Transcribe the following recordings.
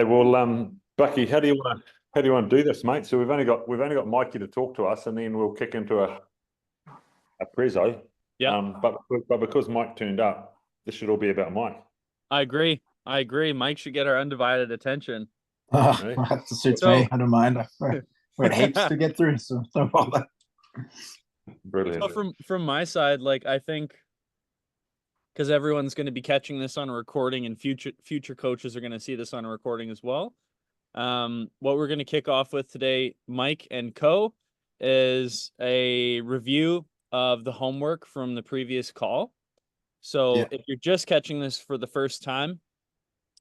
Hey, well, Bucky, how do you want to do this, mate? So we've only got Mikey to talk to us, and then we'll kick into a prezzo. Yeah, But because Mike turned up, this should all be about Mike. I agree. I agree. Mike should get our undivided attention. Right? That suits So, me. I don't mind. We had heaps to get through, so don't bother. Brilliant. so from my side, like I think because everyone's going to be catching this on a recording, and future coaches are going to see this on a recording as well. What we're going to kick off with today, Mike and Co, is a review of the homework from the previous call. So Yeah. if you're just catching this for the first time,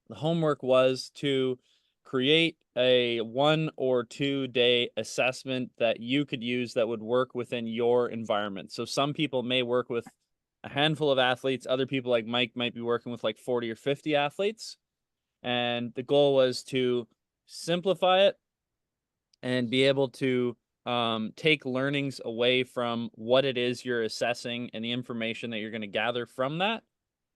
the homework was to create a 1 or 2 day assessment that you could use that would work within your environment. So some people may work with a handful of athletes. Other people like Mike might be working with like 40 or 50 athletes. And the goal was to simplify it and be able to take learnings away from what it is you're assessing and the information that you're going to gather from that,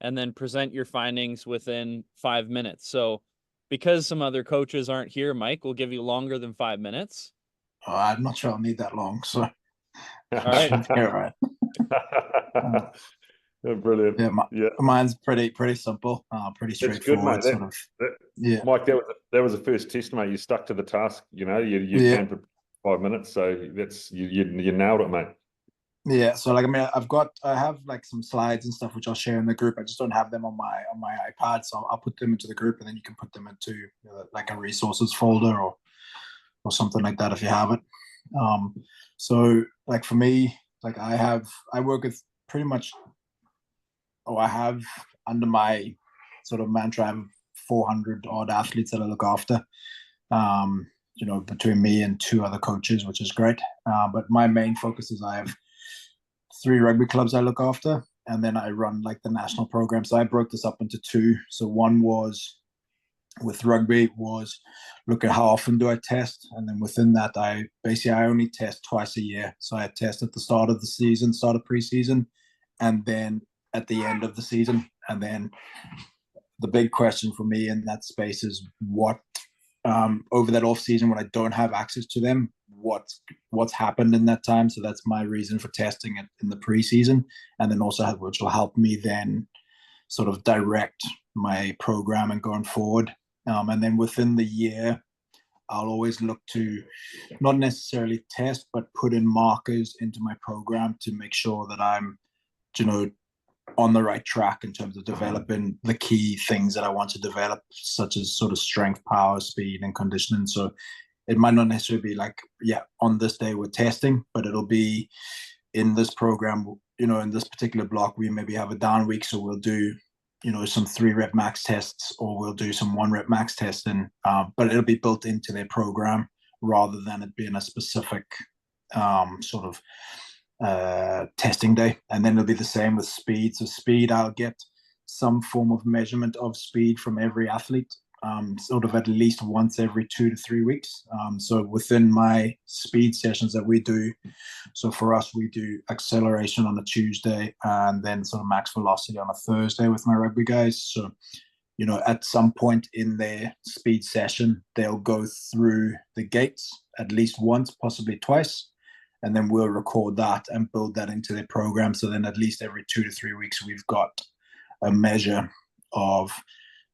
and then present your findings within 5 minutes. So because some other coaches aren't here, Mike will give you longer than 5 minutes. I'm not sure I'll need that long, so All that right. should be all right. Brilliant. Yeah, mine's pretty simple, pretty It's good, straightforward. mate. Sort of. Yeah. Mike, that was the first test, mate. You stuck to the task. You Yeah. came for 5 minutes, so that's you nailed it, mate. Yeah. So like, I mean, I have like some slides and stuff which I'll share in the group. I just don't have them on my iPad, so I'll put them into the group, and then you can put them into like a resources folder or something like that if you have it. So like for me, like I work with pretty much, I have under my sort of mantra, I have 400 odd athletes that I look after. Between me and 2 other coaches, which is great. But my main focus is I have 3 rugby clubs I look after, and then I run like the national program. So I broke this up into 2. So one was with rugby was look at how often do I test, and then within that I only test twice a year. So I test at the start of the season, start of preseason, and then at the end of the season. And then the big question for me in that space is what over that off season when I don't have access to them, what's happened in that time. So that's my reason for testing it in the preseason, and then also which will help me then sort of direct my program and going forward. And then within the year, I'll always look to not necessarily test, but put in markers into my program to make sure that I'm, on the right track in terms of developing the key things that I want to develop, such as sort of strength, power, speed, and conditioning. So it might not necessarily be like, on this day we're testing, but it'll be in this program, in this particular block, we maybe have a down week. So we'll do, some 3-rep max tests, or we'll do some 1-rep max testing, but it'll be built into their program rather than it being a specific sort of testing day. And then it'll be the same with speed. So speed, I'll get some form of measurement of speed from every athlete, sort of at least once every 2 to 3 weeks. So within my speed sessions that we do, so for us, we do acceleration on a Tuesday and then sort of max velocity on a Thursday with my rugby guys. So, at some point in their speed session, they'll go through the gates at least once, possibly twice. And then we'll record that and build that into their program. So then at least every 2 to 3 weeks, we've got a measure of,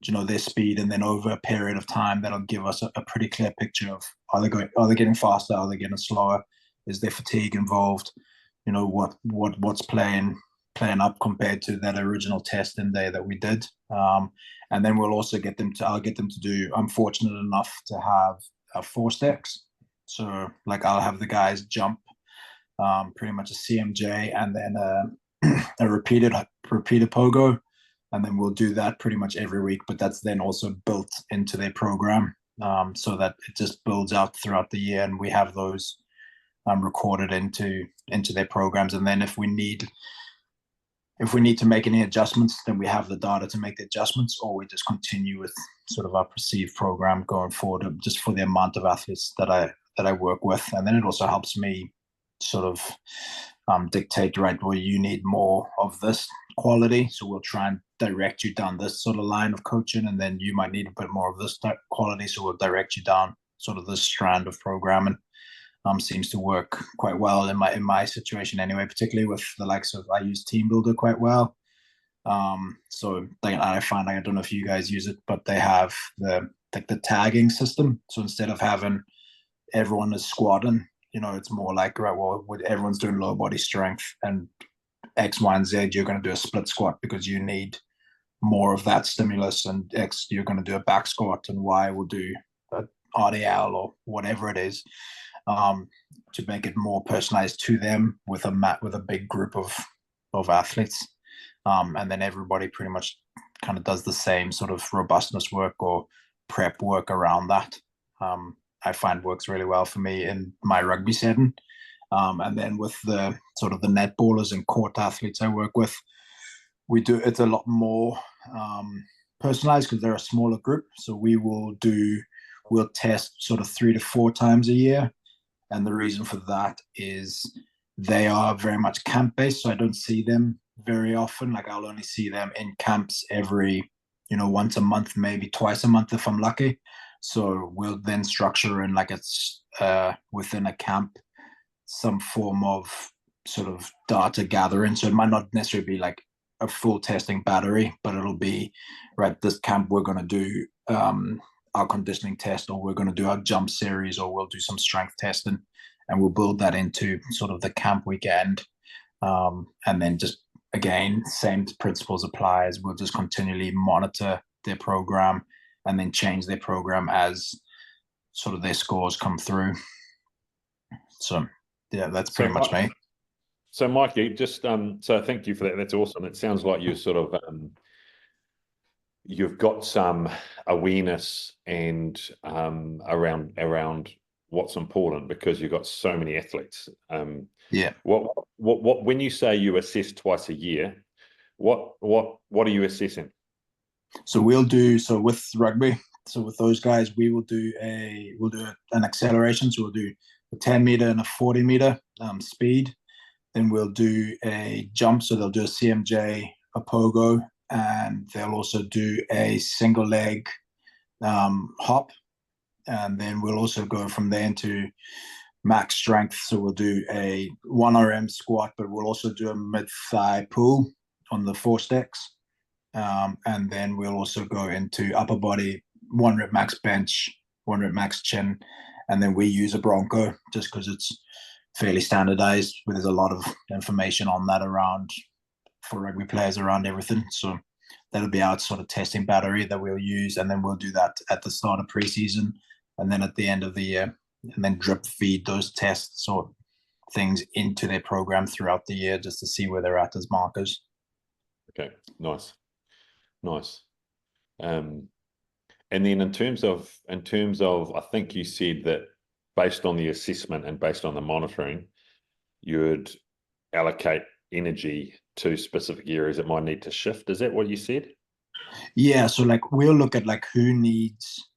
their speed. And then over a period of time, that'll give us a pretty clear picture of are they getting faster? Are they getting slower? Is there fatigue involved? What's playing up compared to that original testing day that we did. And then we'll also I'll get them to do, I'm fortunate enough to have 4 steps. So like I'll have the guys jump pretty much a CMJ and then a repeated pogo, and then we'll do that pretty much every week. But that's then also built into their program, so that it just builds out throughout the year, and we have those recorded into their programs. And then if we need to make any adjustments, then we have the data to make the adjustments, or we just continue with sort of our perceived program going forward, just for the amount of athletes that I work with. And then it also helps me sort of dictate, right, well, you need more of this quality, so we'll try and direct you down this sort of line of coaching, and then you might need a bit more of this type quality, so we'll direct you down sort of this strand of programming. Seems to work quite well in my situation anyway, particularly with the likes of, I use Team Builder quite well. So like, I find, like, I don't know if you guys use it, but they have the tagging system. So instead of having everyone is squatting, it's more like, right, well, everyone's doing low body strength and X, Y, and Z, you're going to do a split squat because you need more of that stimulus, and X, you're going to do a back squat, and Y will do a RDL or whatever it is, to make it more personalized to them with a big group of athletes. And then everybody pretty much kind of does the same sort of robustness work or prep work around that. I find works really well for me in my rugby setting. And then with the sort of the netballers and court athletes I work with, it's a lot more personalized because they're a smaller group. So we'll test sort of 3 to 4 times a year. And the reason for that is they are very much camp based. So I don't see them very often. Like, I'll only see them in camps every, once a month, maybe twice a month if I'm lucky. So we'll then structure in, like, it's within a camp, some form of sort of data gathering. So it might not necessarily be like a full testing battery, but it'll be, right, this camp we're going to do our conditioning test, or we're going to do our jump series, or we'll do some strength testing, and we'll build that into sort of the camp weekend. And then just, again, same principles apply, as we'll just continually monitor their program and then change their program as sort of their scores come through. So yeah, that's pretty much me. So Mikey, just so thank you for that. That's awesome. It sounds like you sort of you've got some awareness and around what's important, because you've got so many athletes. Yeah. What when you say you assess twice a year, what are you assessing? So with rugby, so with those guys, we'll do an acceleration. So we'll do a 10 meter and a 40 meter speed. Then we'll do a jump. So they'll do a CMJ, a pogo, and they'll also do a single leg hop. And then we'll also go from there into max strength. So we'll do a 1RM squat, but we'll also do a mid-thigh pull on the 4 stacks. And then we'll also go into upper body, 1 rep max bench, 1 rep max chin. And then we use a Bronco just because it's fairly standardized, where there's a lot of information on that around for rugby players around everything. So that'll be our sort of testing battery that we'll use. And then we'll do that at the start of preseason, and then at the end of the year, and then drip feed those tests or things into their program throughout the year, just to see where they're at as markers. Okay, nice. And then in terms of, I think you said that based on the assessment and based on the monitoring, you would allocate energy to specific areas that might need to shift. Is that what you said? Yeah. So like, we'll look at like who needs.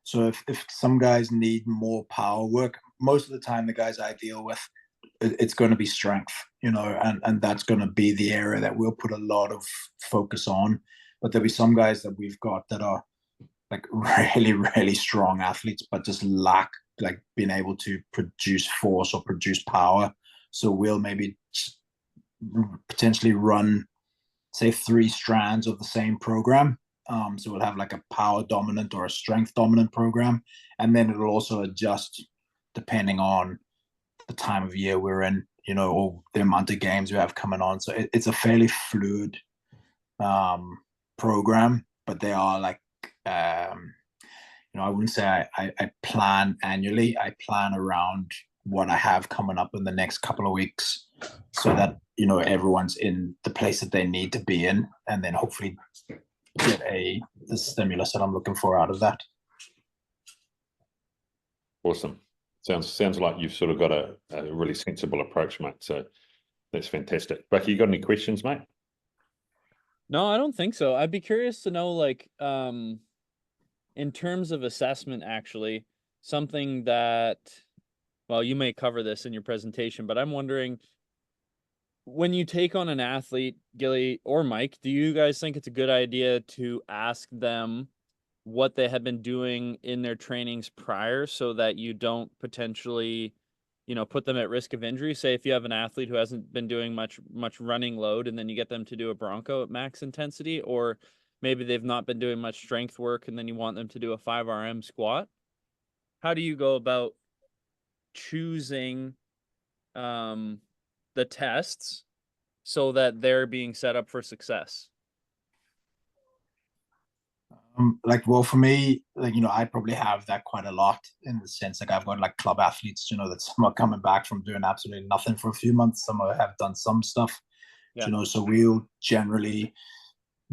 So if some guys need more power work, most of the time the guys I deal with, it's going to be strength, and that's going to be the area that we'll put a lot of focus on. But there'll be some guys that we've got that are like really, really strong athletes, but just lack like being able to produce force or produce power. So we'll maybe potentially run, say, 3 strands of the same program. So we'll have like a power dominant or a strength dominant program, and then it'll also adjust depending on the time of year we're in, or the amount of games we have coming on. So it's a fairly fluid program, but they are like, I wouldn't say I plan annually. I plan around what I have coming up in the next couple of weeks, so that everyone's in the place that they need to be in, and then hopefully get the stimulus that I'm looking for out of that. Awesome. Sounds like you've sort of got a really sensible approach, mate. So that's fantastic. Bucky, you got any questions, mate? No, I don't think so. I'd be curious to know, like, in terms of assessment, actually, something that, well, you may cover this in your presentation, but I'm wondering, when you take on an athlete, Gilly or Mike, do you guys think it's a good idea to ask them what they have been doing in their trainings prior so that you don't potentially, put them at risk of injury? Say if you have an athlete who hasn't been doing much running load and then you get them to do a Bronco at max intensity, or maybe they've not been doing much strength work and then you want them to do a 5 RM squat. How do you go about choosing the tests so that they're being set up for success? Well, for me, I probably have that quite a lot, in the sense, I've got like club athletes, that some are coming back from doing absolutely nothing for a few months. Some have done some stuff, Yeah. so we'll generally,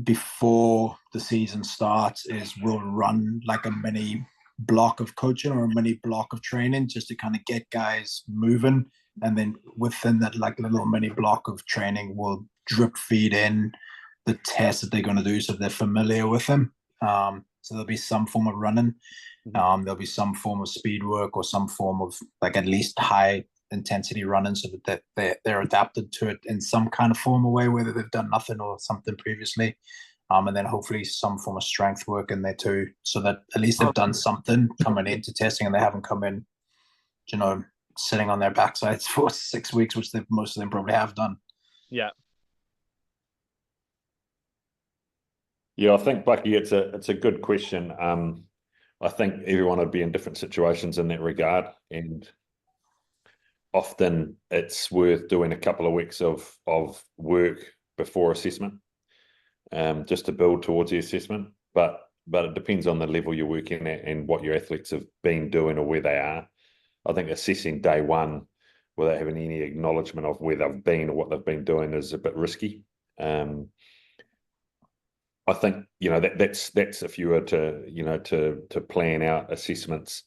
before the season starts, we'll run like a mini block of coaching or a mini block of training just to kind of get guys moving. And then within that like little mini block of training, we'll drip feed in the tests that they're going to do so they're familiar with them. So there'll be some form of running. There'll be some form of speed work or some form of like at least high intensity running, so that they're adapted to it in some kind of form or way, whether they've done nothing or something previously. And then hopefully some form of strength work in there too, so that at least they've done something coming into testing and they haven't come in, sitting on their backsides for 6 weeks, which most of them probably have done. Yeah. Yeah, I think, Bucky, it's a good question. I think everyone would be in different situations in that regard, and often it's worth doing a couple of weeks of work before assessment, just to build towards the assessment. But it depends on the level you're working at and what your athletes have been doing or where they are. I think assessing day one without having any acknowledgement of where they've been or what they've been doing is a bit risky. I think that's if you were to plan out assessments,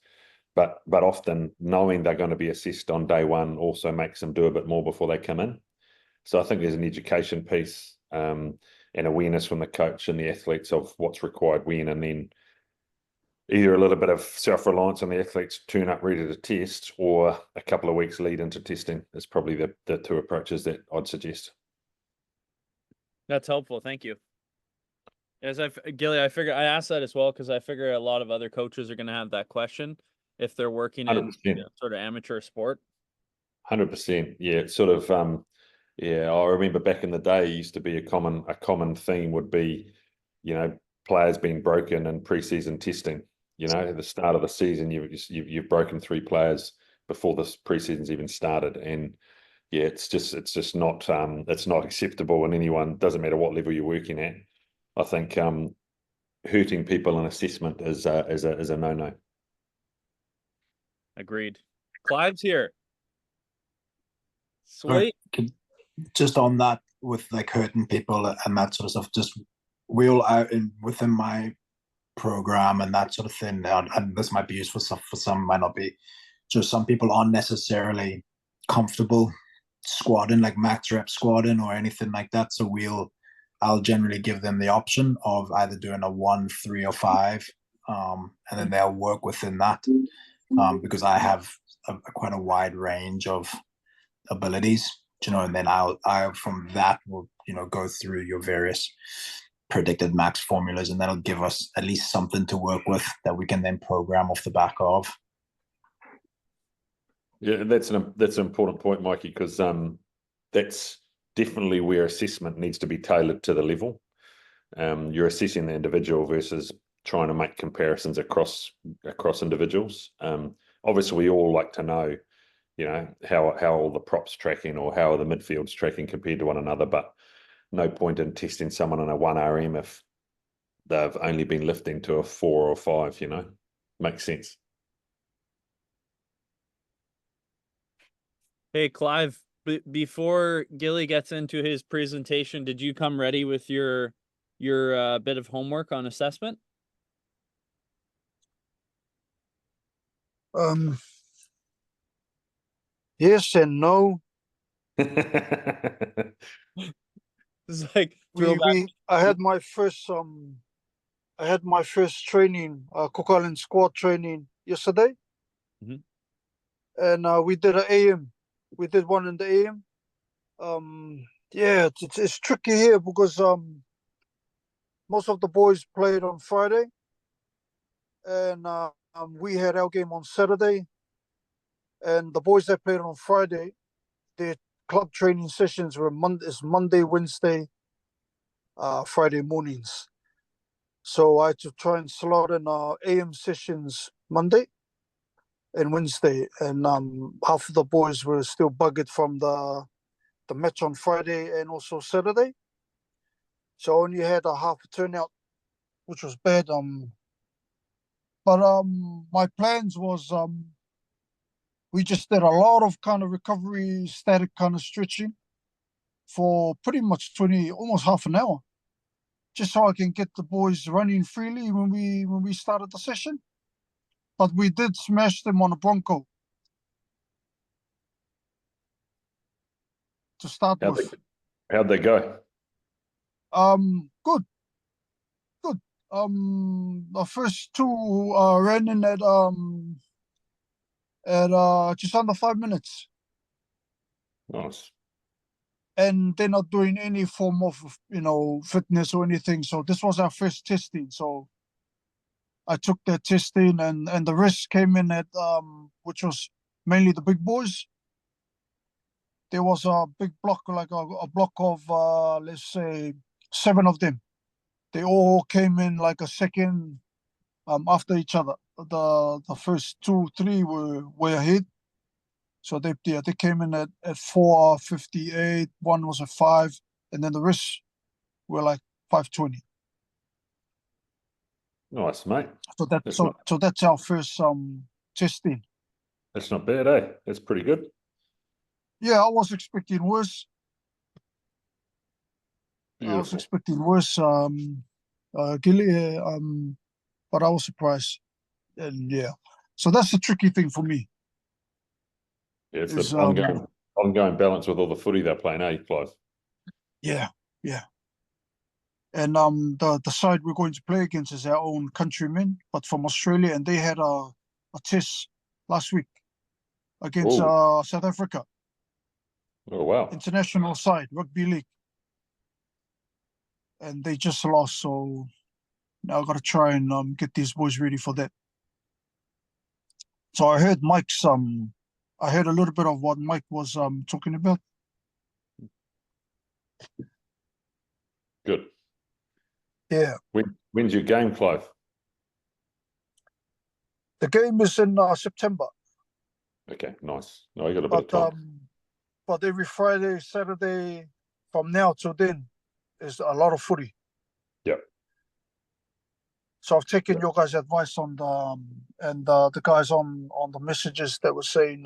but often knowing they're going to be assessed on day one also makes them do a bit more before they come in. So I think there's an education piece and awareness from the coach and the athletes of what's required when, and then either a little bit of self-reliance on the athletes turn up ready to test, or a couple of weeks lead into testing is probably the two approaches that I'd suggest. That's helpful. Thank you. Gilly, I figure I asked that as well because I figure a lot of other coaches are going to have that question if they're working in sort of amateur sport. 100%. Yeah, it's sort of yeah. I remember back in the day, it used to be a common theme would be, players being broken in preseason testing. At the start of the season, you've broken 3 players before this preseason's even started, and yeah, it's just not it's not acceptable in anyone. Doesn't matter what level you're working at. I think hurting people in assessment is a no-no. Agreed. Clive's here. Sweet. Just on that, with like hurting people and that sort of stuff, just wheel out within my program and that sort of thing. And this might be useful for some, might not be. Just some people aren't necessarily comfortable squatting, like max rep squatting or anything like that. So I'll generally give them the option of either doing a 1, 3, or 5, and then they'll work within that, because I have quite a wide range of abilities, and then I from that will go through your various predicted max formulas, and that'll give us at least something to work with that we can then program off the back of. Yeah, that's an important point, Mikey, because that's definitely where assessment needs to be tailored to the level. You're assessing the individual versus trying to make comparisons across individuals. Obviously, we all like to know, how all the props tracking or how the midfields tracking compared to one another, but no point in testing someone on a 1 RM if they've only been lifting to a 4 or 5. Makes sense. Hey, Clive, before Gilly gets into his presentation, did you come ready with your bit of homework on assessment? Yes and no. It's like I had my first training, Cook Island squad training yesterday. And we did an AM. We did one in the AM. Yeah, it's tricky here because most of the boys played on Friday, and we had our game on Saturday. And the boys that played on Friday, their club training sessions were Monday, Wednesday, Friday mornings. So I had to try and slot in AM sessions Monday and Wednesday, and half of the boys were still buggered from the match on Friday and also Saturday. So I only had a half a turnout, which was bad. But my plans was we just did a lot of kind of recovery, static kind of stretching for pretty much 20, almost half an hour, just so I can get the boys running freely when we started the session. But we did smash them on a Bronco to start with. How'd they go? Good. The first two ran in at just under 5 minutes, Nice. and they're not doing any form of fitness or anything. So this was our first testing. So I took that testing, and the rest came in at which was mainly the big boys. There was a big block, like a block of let's say 7 of them. They all came in like a second after each other. The first 2, 3 were ahead. So they came in at 4:58. One was at 5, and then the rest were like 5:20. Nice, mate. So that's our first testing. That's not bad, eh? That's pretty good. Yeah, I was expecting worse. Beautiful. I was expecting worse, Gilly, but I was surprised. And yeah, so that's the tricky thing for me. Yeah, it's the ongoing balance with all the footy they're playing, eh, Clive? Yeah. And the side we're going to play against is our own countrymen, but from Australia, and they had a test last week against South Africa. Oh wow! International side, rugby league, and they just lost. So now I've got to try and get these boys ready for that. So I heard I heard a little bit of what Mike was talking about. Good. Yeah. When's your game, Clive? The game is in September. Okay, nice. No, you got a bit of time. But every Friday, Saturday, from now till then, is a lot of footy. Yep. So I've taken your guys' advice on the guys on the messages that were saying,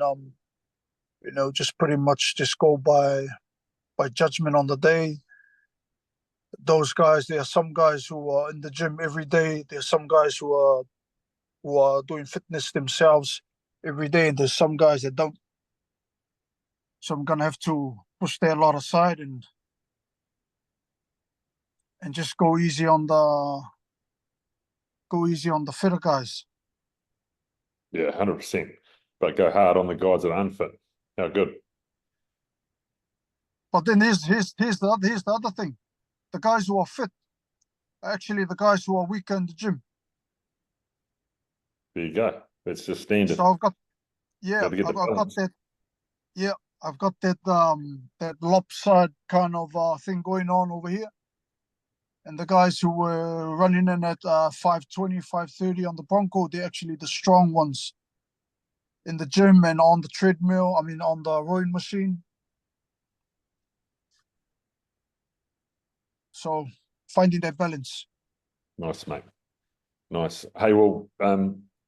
just pretty much just go by judgment on the day. Those guys, there are some guys who are in the gym every day. There's some guys who are doing fitness themselves every day, and there's some guys that don't. So I'm gonna have to push their lot aside and just go easy on the fitter guys. Yeah, 100%. But go hard on the guys that are unfit. How good. But then here's the other thing. The guys who are fit are actually the guys who are weaker in the gym. There you go. It's just standard. So I've got that. Yeah, I've got that that lopsided kind of thing going on over here. And the guys who were running in at 5:20, 5:30 on the Bronco, they're actually the strong ones in the gym and on the treadmill. I mean, on the rowing machine. So finding that balance. Nice, mate. Nice. Hey, well,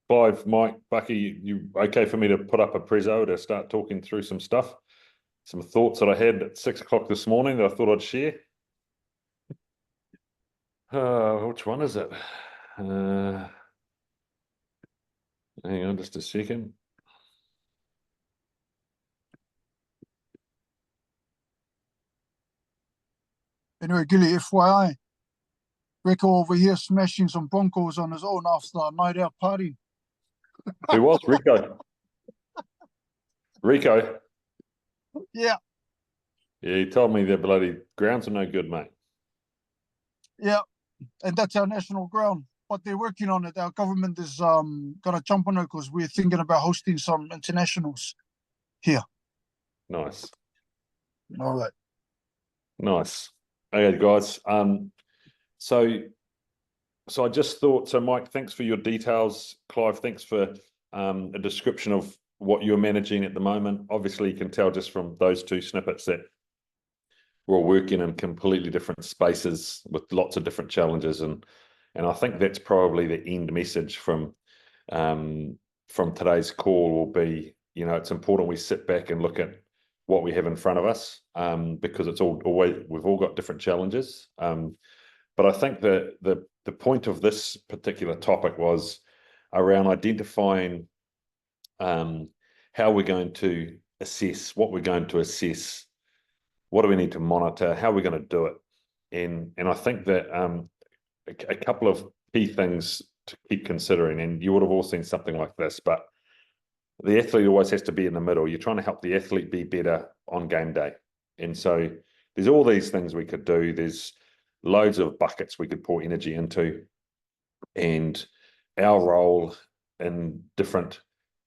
Clive, Mike, Bucky, you okay for me to put up a prezzo to start talking through some stuff? Some thoughts that I had at 6 o'clock this morning that I thought I'd share. Which one is it? Hang on just a second. Anyway, Gilly, FYI, Rico over here smashing some Broncos on his own after a night out party. Who was Rico? Rico? Yeah. Yeah, he told me the bloody grounds are no good, mate. Yeah, and that's our national ground. But they're working on it. Our government is gonna jump on it because we're thinking about hosting some internationals here. Nice. All right. Nice. Okay, guys. So I just thought, so Mike, thanks for your details. Clive, thanks for a description of what you're managing at the moment. Obviously, you can tell just from those two snippets that we're all working in completely different spaces with lots of different challenges, and I think that's probably the end message from today's call will be, you know, it's important we sit back and look at what we have in front of us, because it's always we've all got different challenges. But I think the point of this particular topic was around identifying how we're going to assess, what we're going to assess, what do we need to monitor, how we're going to do it. And I think that a couple of key things to keep considering, and you would have all seen something like this, but the athlete always has to be in the middle. You're trying to help the athlete be better on game day. And so there's all these things we could do. There's loads of buckets we could pour energy into. And our role in different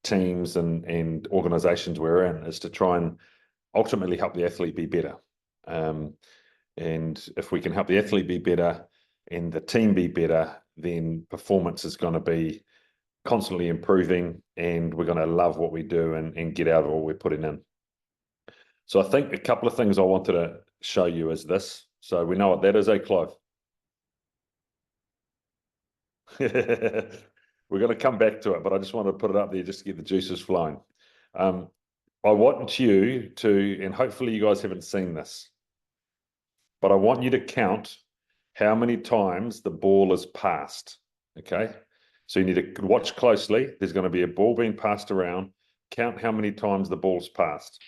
teams and organizations we're in is to try and ultimately help the athlete be better. And if we can help the athlete be better and the team be better, then performance is going to be constantly improving, and we're going to love what we do and get out of what we're putting in. So I think a couple of things I wanted to show you is this. So we know what that is, eh, Clive? We're going to come back to it, but I just wanted to put it up there just to get the juices flowing. I want you to, and hopefully you guys haven't seen this, but I want you to count how many times the ball is passed, okay? So you need to watch closely. There's going to be a ball being passed around. Count how many times the ball's passed.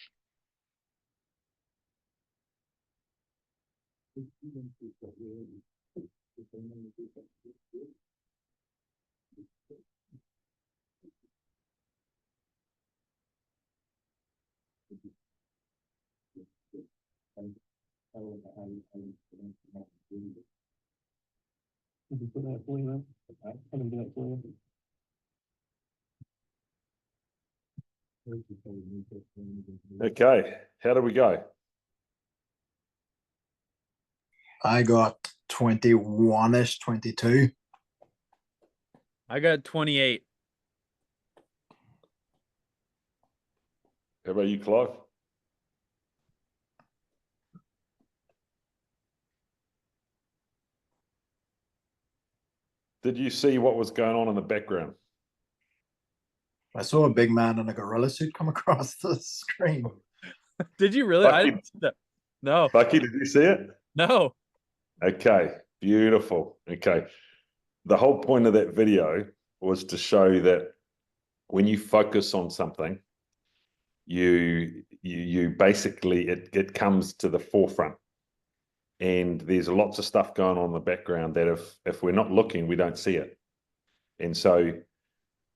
Okay, how do we go? I got 21-ish, 22. I got 28. How about you, Clive? Did you see what was going on in the background? I saw a big man in a gorilla suit come across the screen. Did you really? I didn't see that. No. Bucky, did you see it? No. Okay, beautiful. Okay. The whole point of that video was to show that when you focus on something, you basically, it comes to the forefront. And there's lots of stuff going on in the background that if we're not looking, we don't see it. And so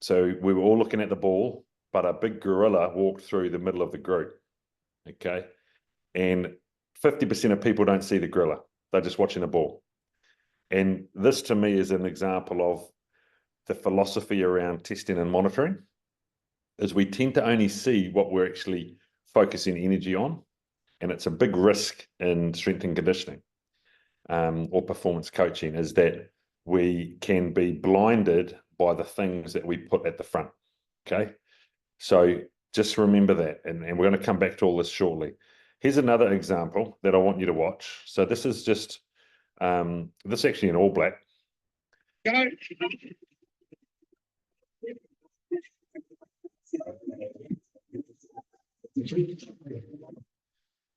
we were all looking at the ball, but a big gorilla walked through the middle of the group. Okay. And 50% of people don't see the gorilla. They're just watching the ball. And this to me is an example of the philosophy around testing and monitoring, is we tend to only see what we're actually focusing energy on. And it's a big risk in strength and conditioning or performance coaching, is that we can be blinded by the things that we put at the front. Okay. So just remember that. And we're going to come back to all this shortly. Here's another example that I want you to watch. So this is just, this is actually an All Black.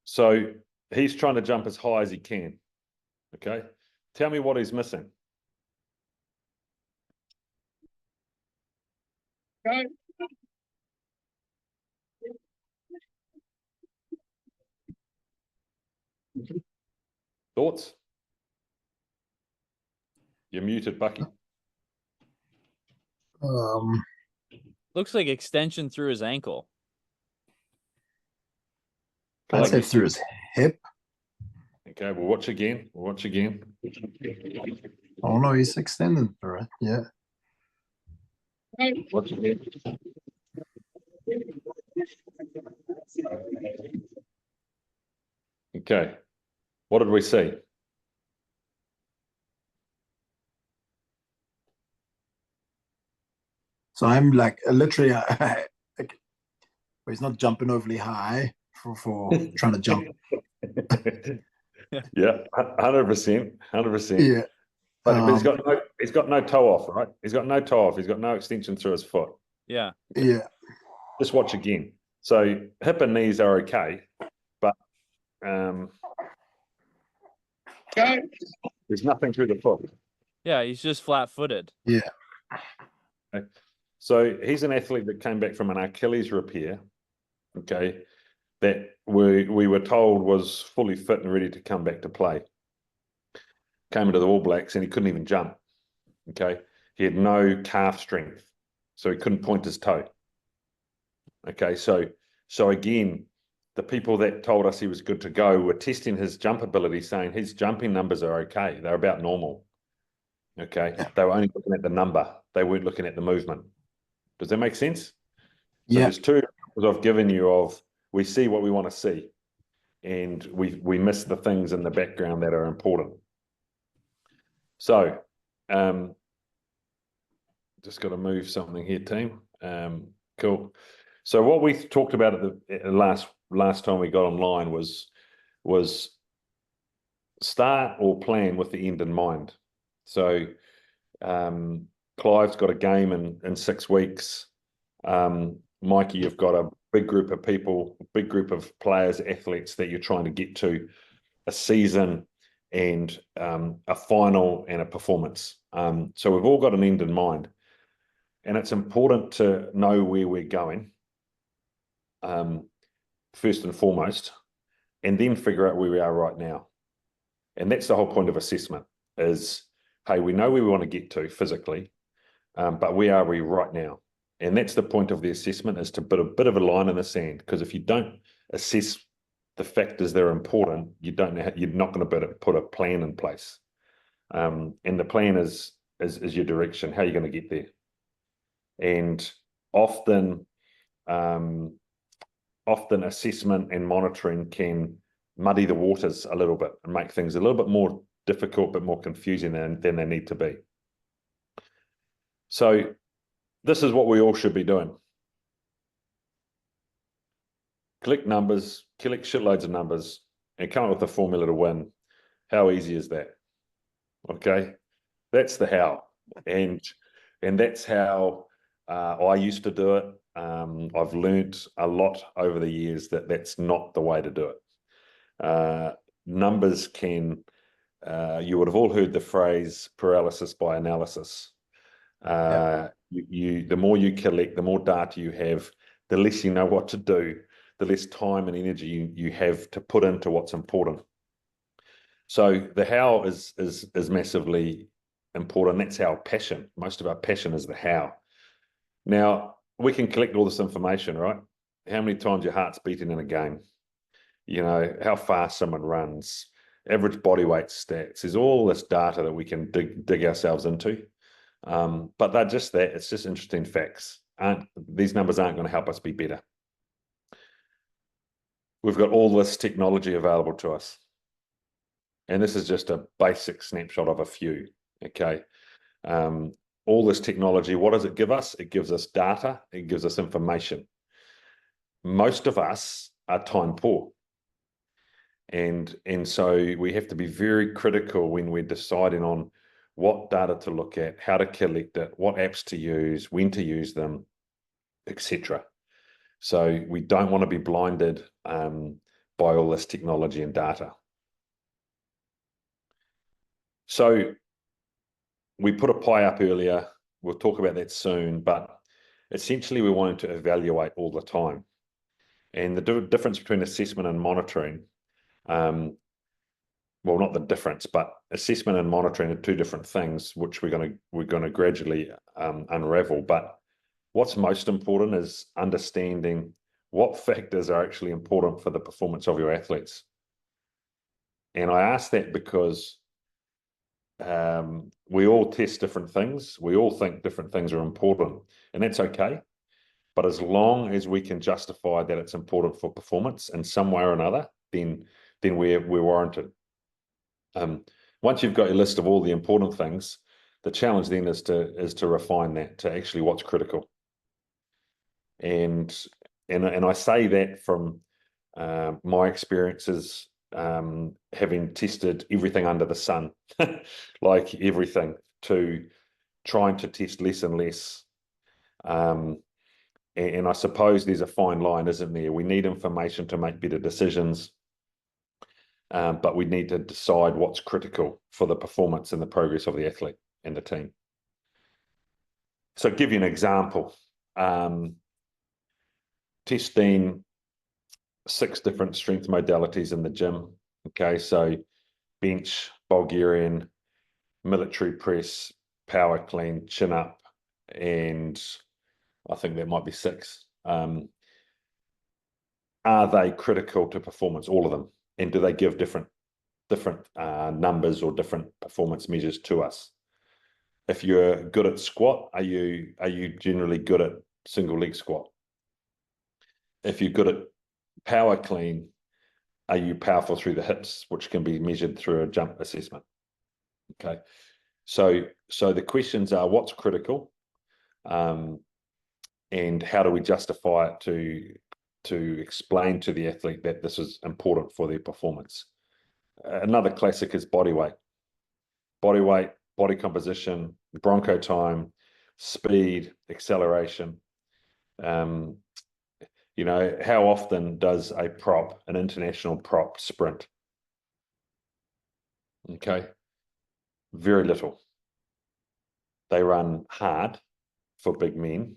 So he's trying to jump as high as he can. Okay. Tell me what he's missing. Thoughts? You're muted, Bucky. Looks like extension through his ankle. I'd say through his hip. Okay, we'll watch again. Oh no, he's extended for it. Yeah. Watch again. Okay, what did we see? So I'm like literally, like, he's not jumping overly high for trying to jump. Yeah, 100%. Yeah. But he's got no toe off, right? He's got no toe off. He's got no extension through his foot. Yeah. Yeah. Just watch again. So hip and knees are okay, but there's nothing through the foot. Yeah, he's just flat-footed. Yeah. Okay. So he's an athlete that came back from an Achilles repair, okay, that we were told was fully fit and ready to come back to play. Came into the All Blacks and he couldn't even jump, okay? He had no calf strength, so he couldn't point his toe. Okay, so again, the people that told us he was good to go were testing his jump ability, saying his jumping numbers are okay. They're about normal. Okay, Yeah. they were only looking at the number. They weren't looking at the movement. Does that make sense? So Yeah. there's two examples I've given you of we see what we want to see, and we miss the things in the background that are important. So, just got to move something here, team. Cool. So what we talked about at the last time we got online was start or plan with the end in mind. So Clive's got a game in 6 weeks. Mikey, you've got a big group of people, big group of players, athletes that you're trying to get to a season and a final and a performance. So we've all got an end in mind. And it's important to know where we're going, first and foremost, and then figure out where we are right now. And that's the whole point of assessment is, hey, we know where we want to get to physically, but where are we right now? And that's the point of the assessment, is to put a bit of a line in the sand, because if you don't assess the factors that are important, you don't know you're not going to be able to put a plan in place. And the plan is your direction, how you're going to get there. And often assessment and monitoring can muddy the waters a little bit and make things a little bit more difficult, but more confusing than they need to be. So this is what we all should be doing. Collect numbers, collect shitloads of numbers, and come up with a formula to win. How easy is that? Okay, that's the how. And that's how I used to do it. I've learnt a lot over the years that that's not the way to do it. Numbers can, you would have all heard the phrase paralysis by analysis. The more you collect, the more data you have, the less you know what to do, the less time and energy you have to put into what's important. So the how is massively important. That's our passion. Most of our passion is the how. Now, we can collect all this information, right? How many times your heart's beating in a game? You know, how fast someone runs, average body weight stats. There's all this data that we can dig ourselves into. But they're just that. It's just interesting facts. These numbers aren't going to help us be better. We've got all this technology available to us. And this is just a basic snapshot of a few, okay? All this technology, what does it give us? It gives us data. It gives us information. Most of us are time poor. And so we have to be very critical when we're deciding on what data to look at, how to collect it, what apps to use, when to use them, etc. So we don't want to be blinded by all this technology and data. So we put a pie up earlier. We'll talk about that soon, but essentially we wanted to evaluate all the time. And the difference between assessment and monitoring, well, not the difference, but assessment and monitoring are two different things, which we're going to gradually unravel. But what's most important is understanding what factors are actually important for the performance of your athletes. And I ask that because we all test different things. We all think different things are important, and that's okay. But as long as we can justify that it's important for performance in some way or another, then we're warranted. Once you've got your list of all the important things, the challenge then is to refine that to actually what's critical. And I say that from my experiences, having tested everything under the sun, like everything, to trying to test less and less. And I suppose there's a fine line, isn't there? We need information to make better decisions, but we need to decide what's critical for the performance and the progress of the athlete and the team. So I'll give you an example. Testing 6 different strength modalities in the gym. Okay, so bench, Bulgarian, military press, power clean, chin up, and I think there might be 6. Are they critical to performance? All of them. And do they give different numbers or different performance measures to us? If you're good at squat, are you generally good at single leg squat? If you're good at power clean, are you powerful through the hips, which can be measured through a jump assessment? Okay, so the questions are what's critical, and how do we justify it to explain to the athlete that this is important for their performance. Another classic is body weight, body composition, broncho time, speed, acceleration. You know, how often does an international prop sprint? Okay, very little. They run hard for big men,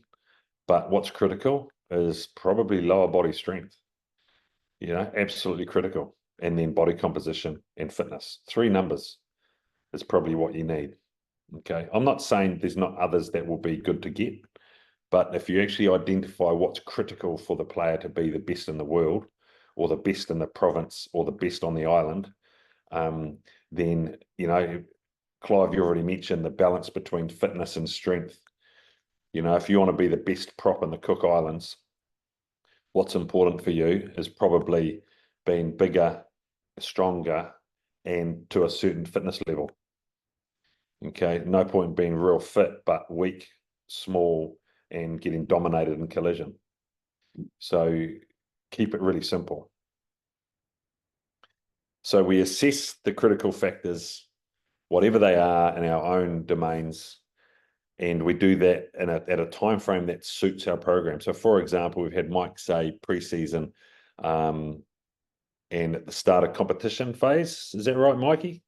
but what's critical is probably lower body strength. You know, absolutely critical. And then body composition and fitness. 3 numbers is probably what you need. Okay, I'm not saying there's not others that will be good to get, but if you actually identify what's critical for the player to be the best in the world, or the best in the province, or the best on the island, then, you know, Clive, you already mentioned the balance between fitness and strength. You know, if you want to be the best prop in the Cook Islands, what's important for you is probably being bigger, stronger, and to a certain fitness level. Okay, no point in being real fit, but weak, small, and getting dominated in collision. So keep it really simple. So we assess the critical factors, whatever they are, in our own domains, and we do that at a time frame that suits our program. So, for example, we've had Mike say pre-season, and at the start of competition phase. Is that right, Mikey?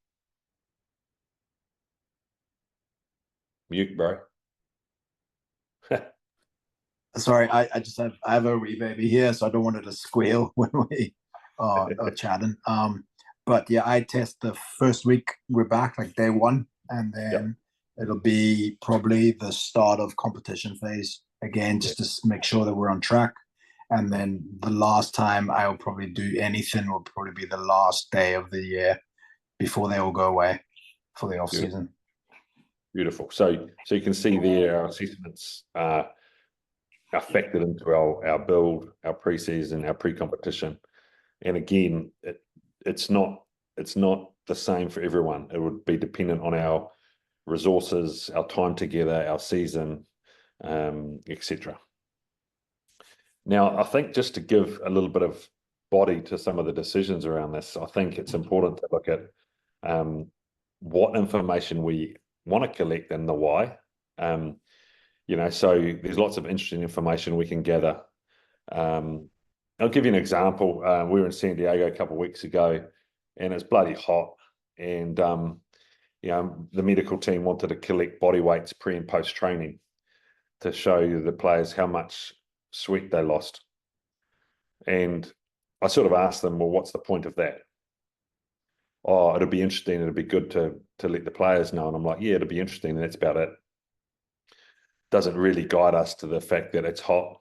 Mute, bro. Sorry, I have a wee baby here, so I don't want it to squeal when we are chatting. But yeah, I test the first week we're back, like day 1, and then it'll be probably the start of competition phase again, just to make sure that we're on track. And then the last time I'll probably do anything will probably be the last day of the year before they all go away for the off season. Beautiful. So you can see there our assessments are factored into our build, our pre-season, our pre-competition. And again, it's not the same for everyone. It would be dependent on our resources, our time together, our season, etc. Now, I think just to give a little bit of body to some of the decisions around this, I think it's important to look at what information we want to collect and the why. You know, so there's lots of interesting information we can gather. I'll give you an example. We were in San Diego a couple of weeks ago, and it's bloody hot. And you know, the medical team wanted to collect body weights pre and post training to show the players how much sweat they lost. And I sort of asked them, well, what's the point of that? Oh, it'll be interesting. It'll be good to let the players know. And I'm like, yeah, it'll be interesting. And that's about it. Doesn't really guide us to the fact that it's hot.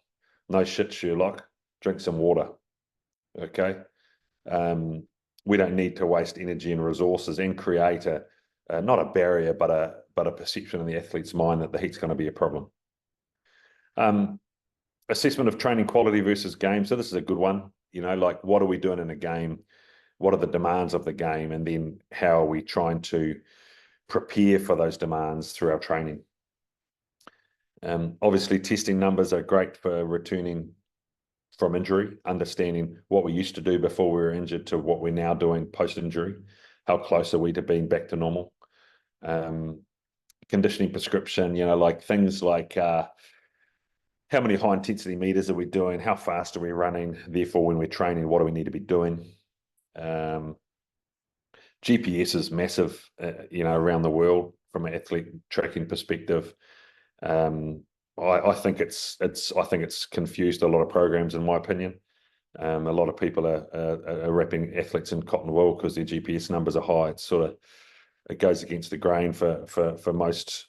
No shit, Sherlock. Drink some water. Okay. we don't need to waste energy and resources and create not a barrier, but a perception in the athlete's mind that the heat's going to be a problem. Assessment of training quality versus game. So this is a good one. You know, like, what are we doing in a game? What are the demands of the game? And then how are we trying to prepare for those demands through our training? Obviously, testing numbers are great for returning from injury, understanding what we used to do before we were injured to what we're now doing post-injury. How close are we to being back to normal? Conditioning prescription, you know, like things like how many high intensity meters are we doing? How fast are we running? Therefore, when we're training, what do we need to be doing? GPS is massive, you know, around the world from an athlete tracking perspective. I think it's confused a lot of programs, in my opinion. A lot of people are wrapping athletes in cotton wool because their GPS numbers are high. It's sort of, it goes against the grain for most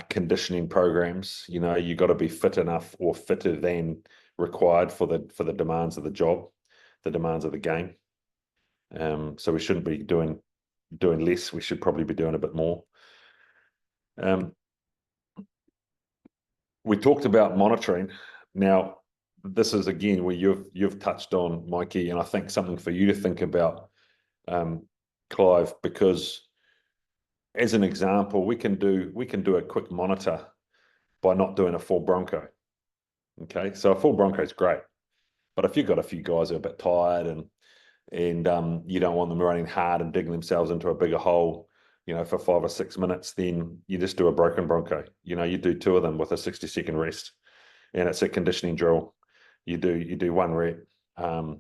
conditioning programs. You know, you got to be fit enough or fitter than required for the demands of the job, the demands of the game. So we shouldn't be doing less. We should probably be doing a bit more. We talked about monitoring. Now, this is again where you've touched on, Mikey, and I think something for you to think about, Clive, because as an example, we can do a quick monitor by not doing a full bronco. Okay, so a full bronco is great, but if you've got a few guys who are a bit tired and you don't want them running hard and digging themselves into a bigger hole, you know, for 5 or 6 minutes, then you just do a broken bronco. You know, you do 2 of them with a 60-second rest, and it's a conditioning drill. You do 1 rep, have a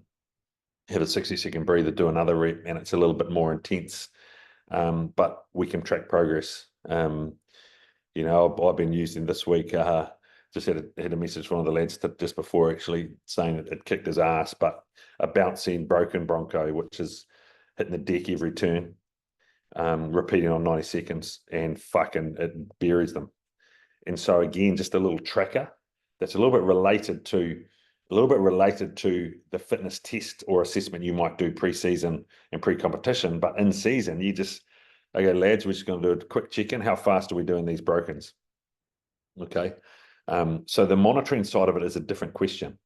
60-second breather, do another rep, and it's a little bit more intense. But we can track progress. You know, I've been using this week. Just had a message from one of the lads just before, actually saying that it kicked his ass, but a bouncing broken bronco, which is hitting the deck every turn, repeating on 90 seconds, and fucking it buries them. And so again, just a little tracker that's a little bit related to the fitness test or assessment you might do pre-season and pre-competition. But in season, you just, okay, lads, we're just going to do a quick check-in. How fast are we doing these brokens? Okay. So the monitoring side of it is a different question.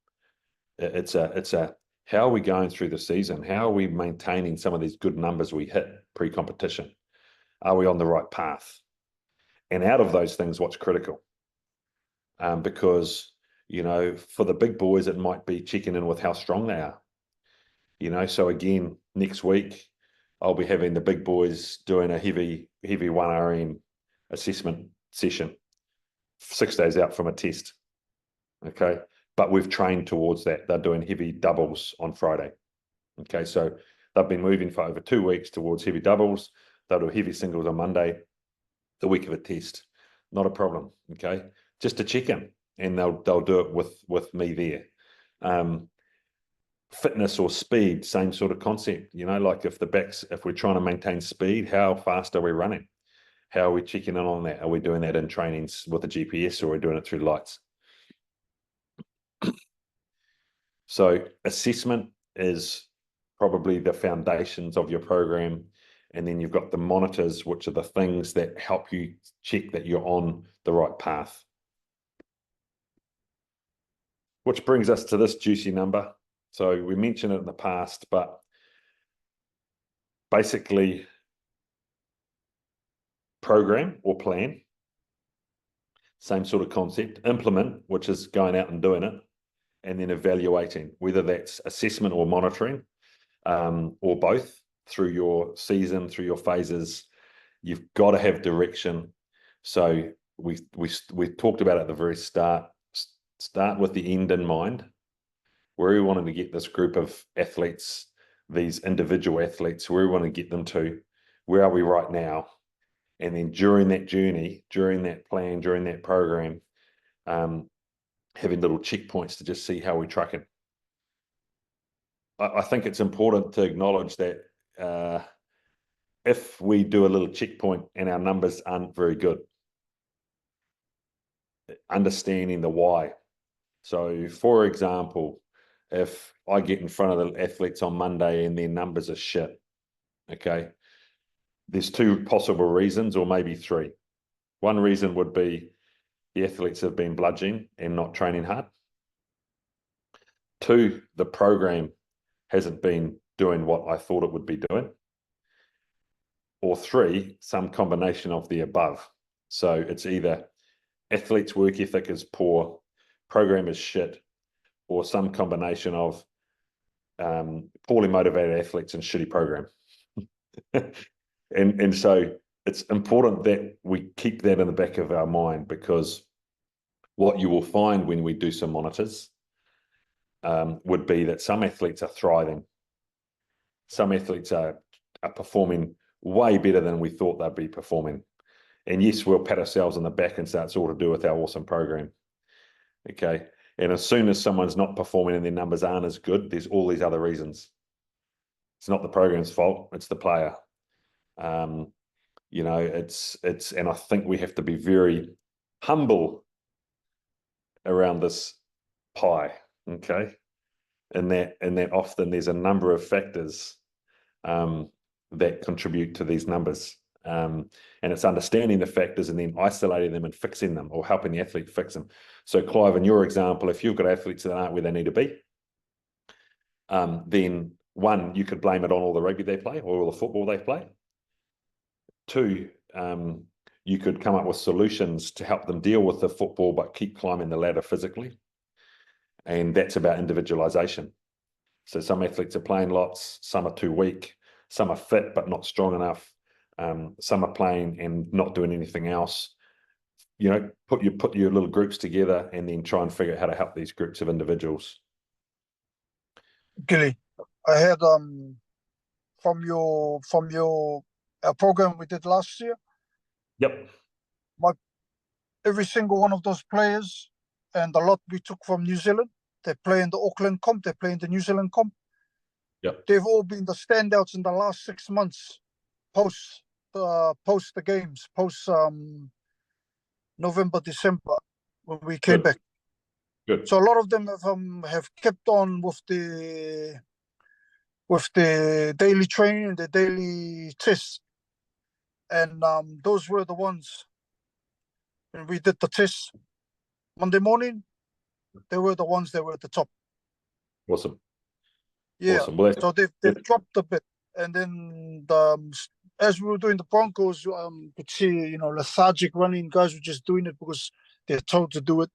It's a how are we going through the season? How are we maintaining some of these good numbers we hit pre-competition? Are we on the right path? And out of those things, what's critical? Because, you know, for the big boys, it might be checking in with how strong they are. You know, so again, next week, I'll be having the big boys doing a heavy 1RM assessment session, 6 days out from a test. Okay. But we've trained towards that. They're doing heavy doubles on Friday. Okay. So they've been moving for over 2 weeks towards heavy doubles. They'll do heavy singles on Monday, the week of a test. Not a problem. Okay. Just to check in, and they'll do it with me there. Fitness or speed, same sort of concept. You know, like if we're trying to maintain speed, how fast are we running? How are we checking in on that? Are we doing that in trainings with a GPS, or are we doing it through lights? So assessment is probably the foundations of your program. And then you've got the monitors, which are the things that help you check that you're on the right path. Which brings us to this juicy number. So we mentioned it in the past, but basically program or plan, same sort of concept. Implement, which is going out and doing it, and then evaluating, whether that's assessment or monitoring, or both through your season, through your phases. You've got to have direction. So we talked about it at the very start. Start with the end in mind. Where we wanted to get this group of athletes, these individual athletes, where we want to get them to, where are we right now? And then during that journey, during that plan, during that program, having little checkpoints to just see how we're tracking. I think it's important to acknowledge that if we do a little checkpoint and our numbers aren't very good, understanding the why. So, for example, if I get in front of the athletes on Monday and their numbers are shit, okay, there's two possible reasons, or maybe three. One reason would be the athletes have been bludgeoning and not training hard. Two, the program hasn't been doing what I thought it would be doing. Or three, some combination of the above. So it's either athletes' work ethic is poor, program is shit, or some combination of poorly motivated athletes and shitty program. and so it's important that we keep that in the back of our mind, because what you will find when we do some monitors would be that some athletes are thriving. Some athletes are performing way better than we thought they'd be performing. And yes, we'll pat ourselves on the back and say it's all to do with our awesome program. Okay. And as soon as someone's not performing and their numbers aren't as good, there's all these other reasons. It's not the program's fault, it's the player. You know, it's, and I think we have to be very humble around this pie. Okay. And that often there's a number of factors that contribute to these numbers. And it's understanding the factors and then isolating them and fixing them, or helping the athlete fix them. So Clive, in your example, if you've got athletes that aren't where they need to be, then one, you could blame it on all the rugby they play or all the football they play. Two, you could come up with solutions to help them deal with the football but keep climbing the ladder physically. And that's about individualization. So some athletes are playing lots, some are too weak, some are fit but not strong enough. Some are playing and not doing anything else. You know, put your little groups together and then try and figure out how to help these groups of individuals. Gilly, I had from your program we did last year. Yep. Every single one of those players, and a lot we took from New Zealand. They play in the Auckland comp, they play in the New Zealand comp. Yep. They've all been the standouts in the last 6 months, post the games, post November, December, when we came back. Good. So a lot of them have kept on with the daily training, the daily tests, and those were the ones. When we did the tests Monday morning, they were the ones that were at the top. Awesome. Yeah. Awesome. Well, So they've dropped a bit, and then as we were doing the Broncos, could see, you know, lethargic running. Guys were just doing it because they're told to do it.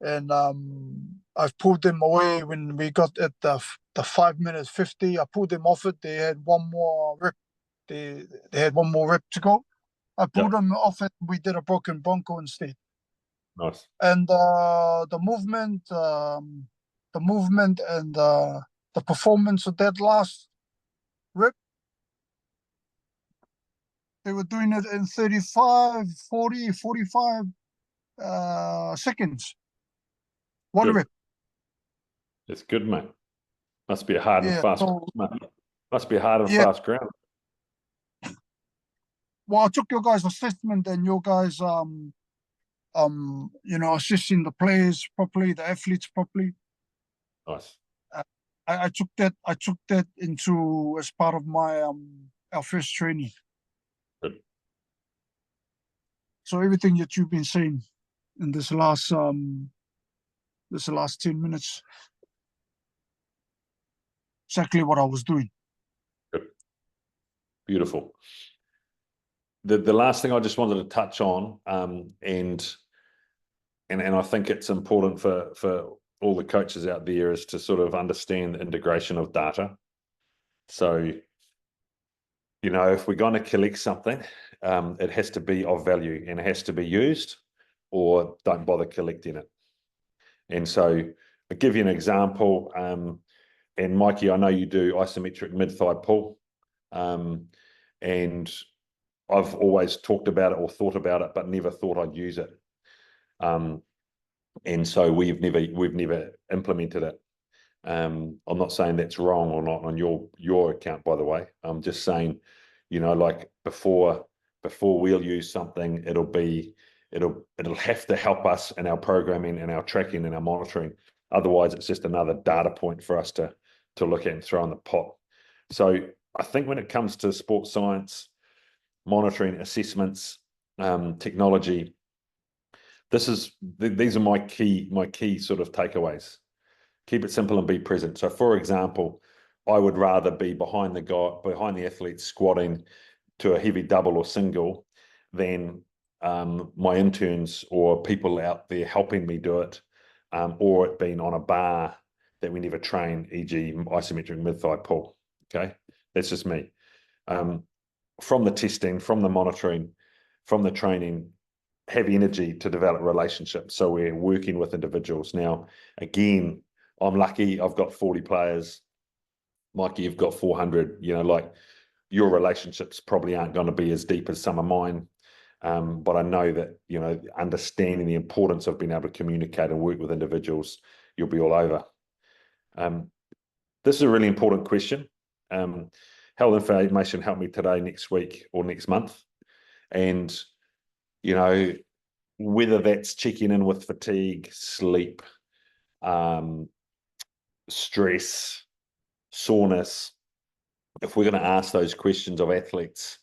And I've pulled them away when we got at the 5 minutes 50. I pulled them off it. They had one more rep. They had one more rep to go. I pulled them off it. We did a broken Bronco instead. nice. And the movement and the performance of that last rep, they were doing it in 35, 40, 45 seconds. One Good. rep. It's good, mate. Must be a hard and fast. Must be a hard and fast ground. Well, I took your guys' assessment and your guys you know, assessing the players properly, the athletes properly. Nice. I took that into as part of my our first training. Good. So everything that you've been saying in this last 10 minutes, exactly what I was doing. Good. Beautiful. The last thing I just wanted to touch on, and I think it's important for all the coaches out there, is to sort of understand the integration of data. So, you know, if we're going to collect something, it has to be of value and it has to be used, or don't bother collecting it. And so I'll give you an example. And Mikey, I know you do isometric mid-thigh pull. And I've always talked about it or thought about it, but never thought I'd use it. And so we've never implemented it. I'm not saying that's wrong or not on your account, by the way. I'm just saying, you know, like before we'll use something, it'll have to help us in our programming and our tracking and our monitoring Otherwise, it's just another data point for us to look at and throw in the pot. So I think when it comes to sports science, monitoring, assessments, technology, these are my key sort of takeaways. Keep it simple and be present. So, for example, I would rather be behind the athlete squatting to a heavy double or single than my interns or people out there helping me do it, or it being on a bar that we never train, e.g. isometric mid-thigh pull. Okay, that's just me. From the testing, from the monitoring, from the training, have energy to develop relationships. So we're working with individuals. Now, again, I'm lucky I've got 40 players. Mikey, you've got 400, like your relationships probably aren't going to be as deep as some of mine. But I know that, understanding the importance of being able to communicate and work with individuals, you'll be all over. This is a really important question. Health information help me today, next week, or next month. And, whether that's checking in with fatigue, sleep, stress, soreness, if we're going to ask those questions of athletes,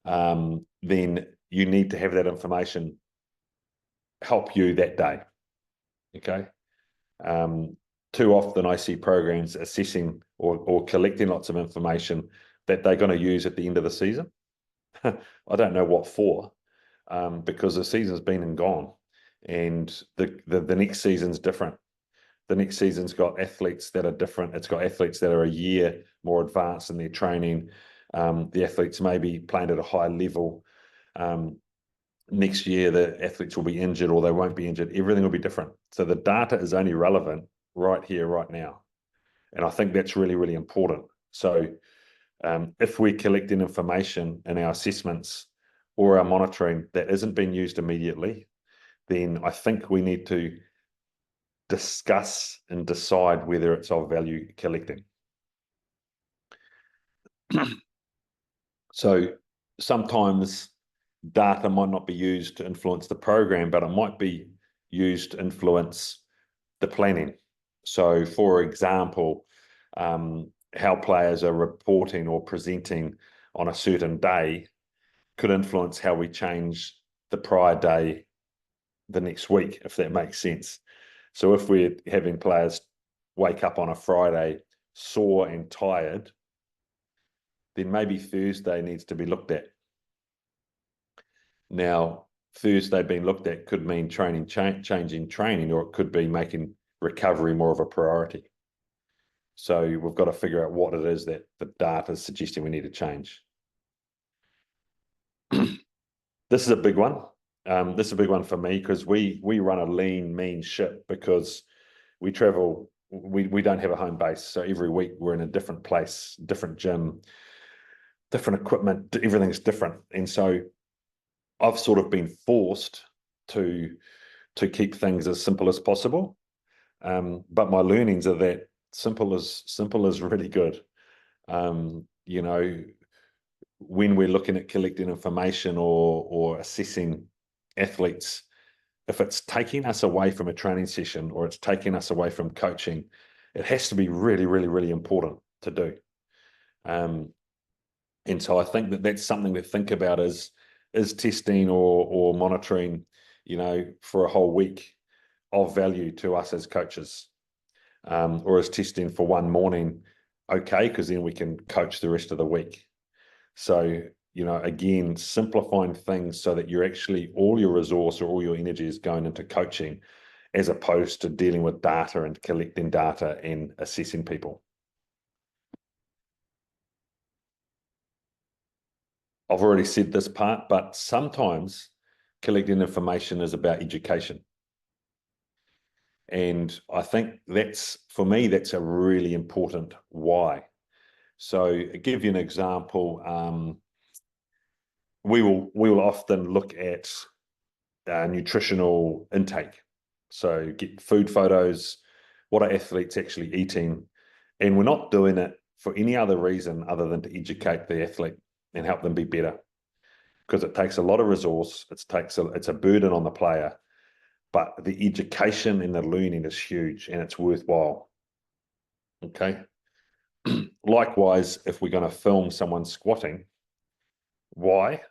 then you need to have that information help you that day. Okay. Too often I see programs assessing or collecting lots of information that they're going to use at the end of the season. I don't know what for, because the season's been and gone, and the next season's different. The next season's got athletes that are different. It's got athletes that are a year more advanced in their training. The athletes may be playing at a high level. Next year, the athletes will be injured or they won't be injured. Everything will be different. So the data is only relevant right here, right now. And I think that's really, really important. So if we're collecting information in our assessments or our monitoring that isn't being used immediately, then I think we need to discuss and decide whether it's of value collecting. So sometimes data might not be used to influence the program, but it might be used to influence the planning. So, for example, how players are reporting or presenting on a certain day could influence how we change the prior day the next week, if that makes sense. So if we're having players wake up on a Friday sore and tired, then maybe Thursday needs to be looked at. Now, Thursday being looked at could mean changing training, or it could be making recovery more of a priority. So we've got to figure out what it is that the data is suggesting we need to change. This is a big one. This is a big one for me because we run a lean, mean ship because we travel. We don't have a home base, so every week we're in a different place, different gym, different equipment. Everything's different, and so I've sort of been forced to keep things as simple as possible. But my learnings are that simple is really good. When we're looking at collecting information or assessing athletes, if it's taking us away from a training session or it's taking us away from coaching, it has to be really, really, really important to do. And so I think that that's something to think about is testing or monitoring, for a whole week of value to us as coaches, or is testing for one morning okay, because then we can coach the rest of the week. So, again, simplifying things so that you're actually all your resource or all your energy is going into coaching as opposed to dealing with data and collecting data and assessing people. I've already said this part, but sometimes collecting information is about education. And I think for me, that's a really important why. So I'll give you an example. We will often look at nutritional intake. So get food photos, what are athletes actually eating? And we're not doing it for any other reason other than to educate the athlete and help them be better. Because it takes a lot of resource, it's a burden on the player. but the education and the learning is huge, and it's worthwhile. Okay. Likewise, if we're going to film someone squatting, why?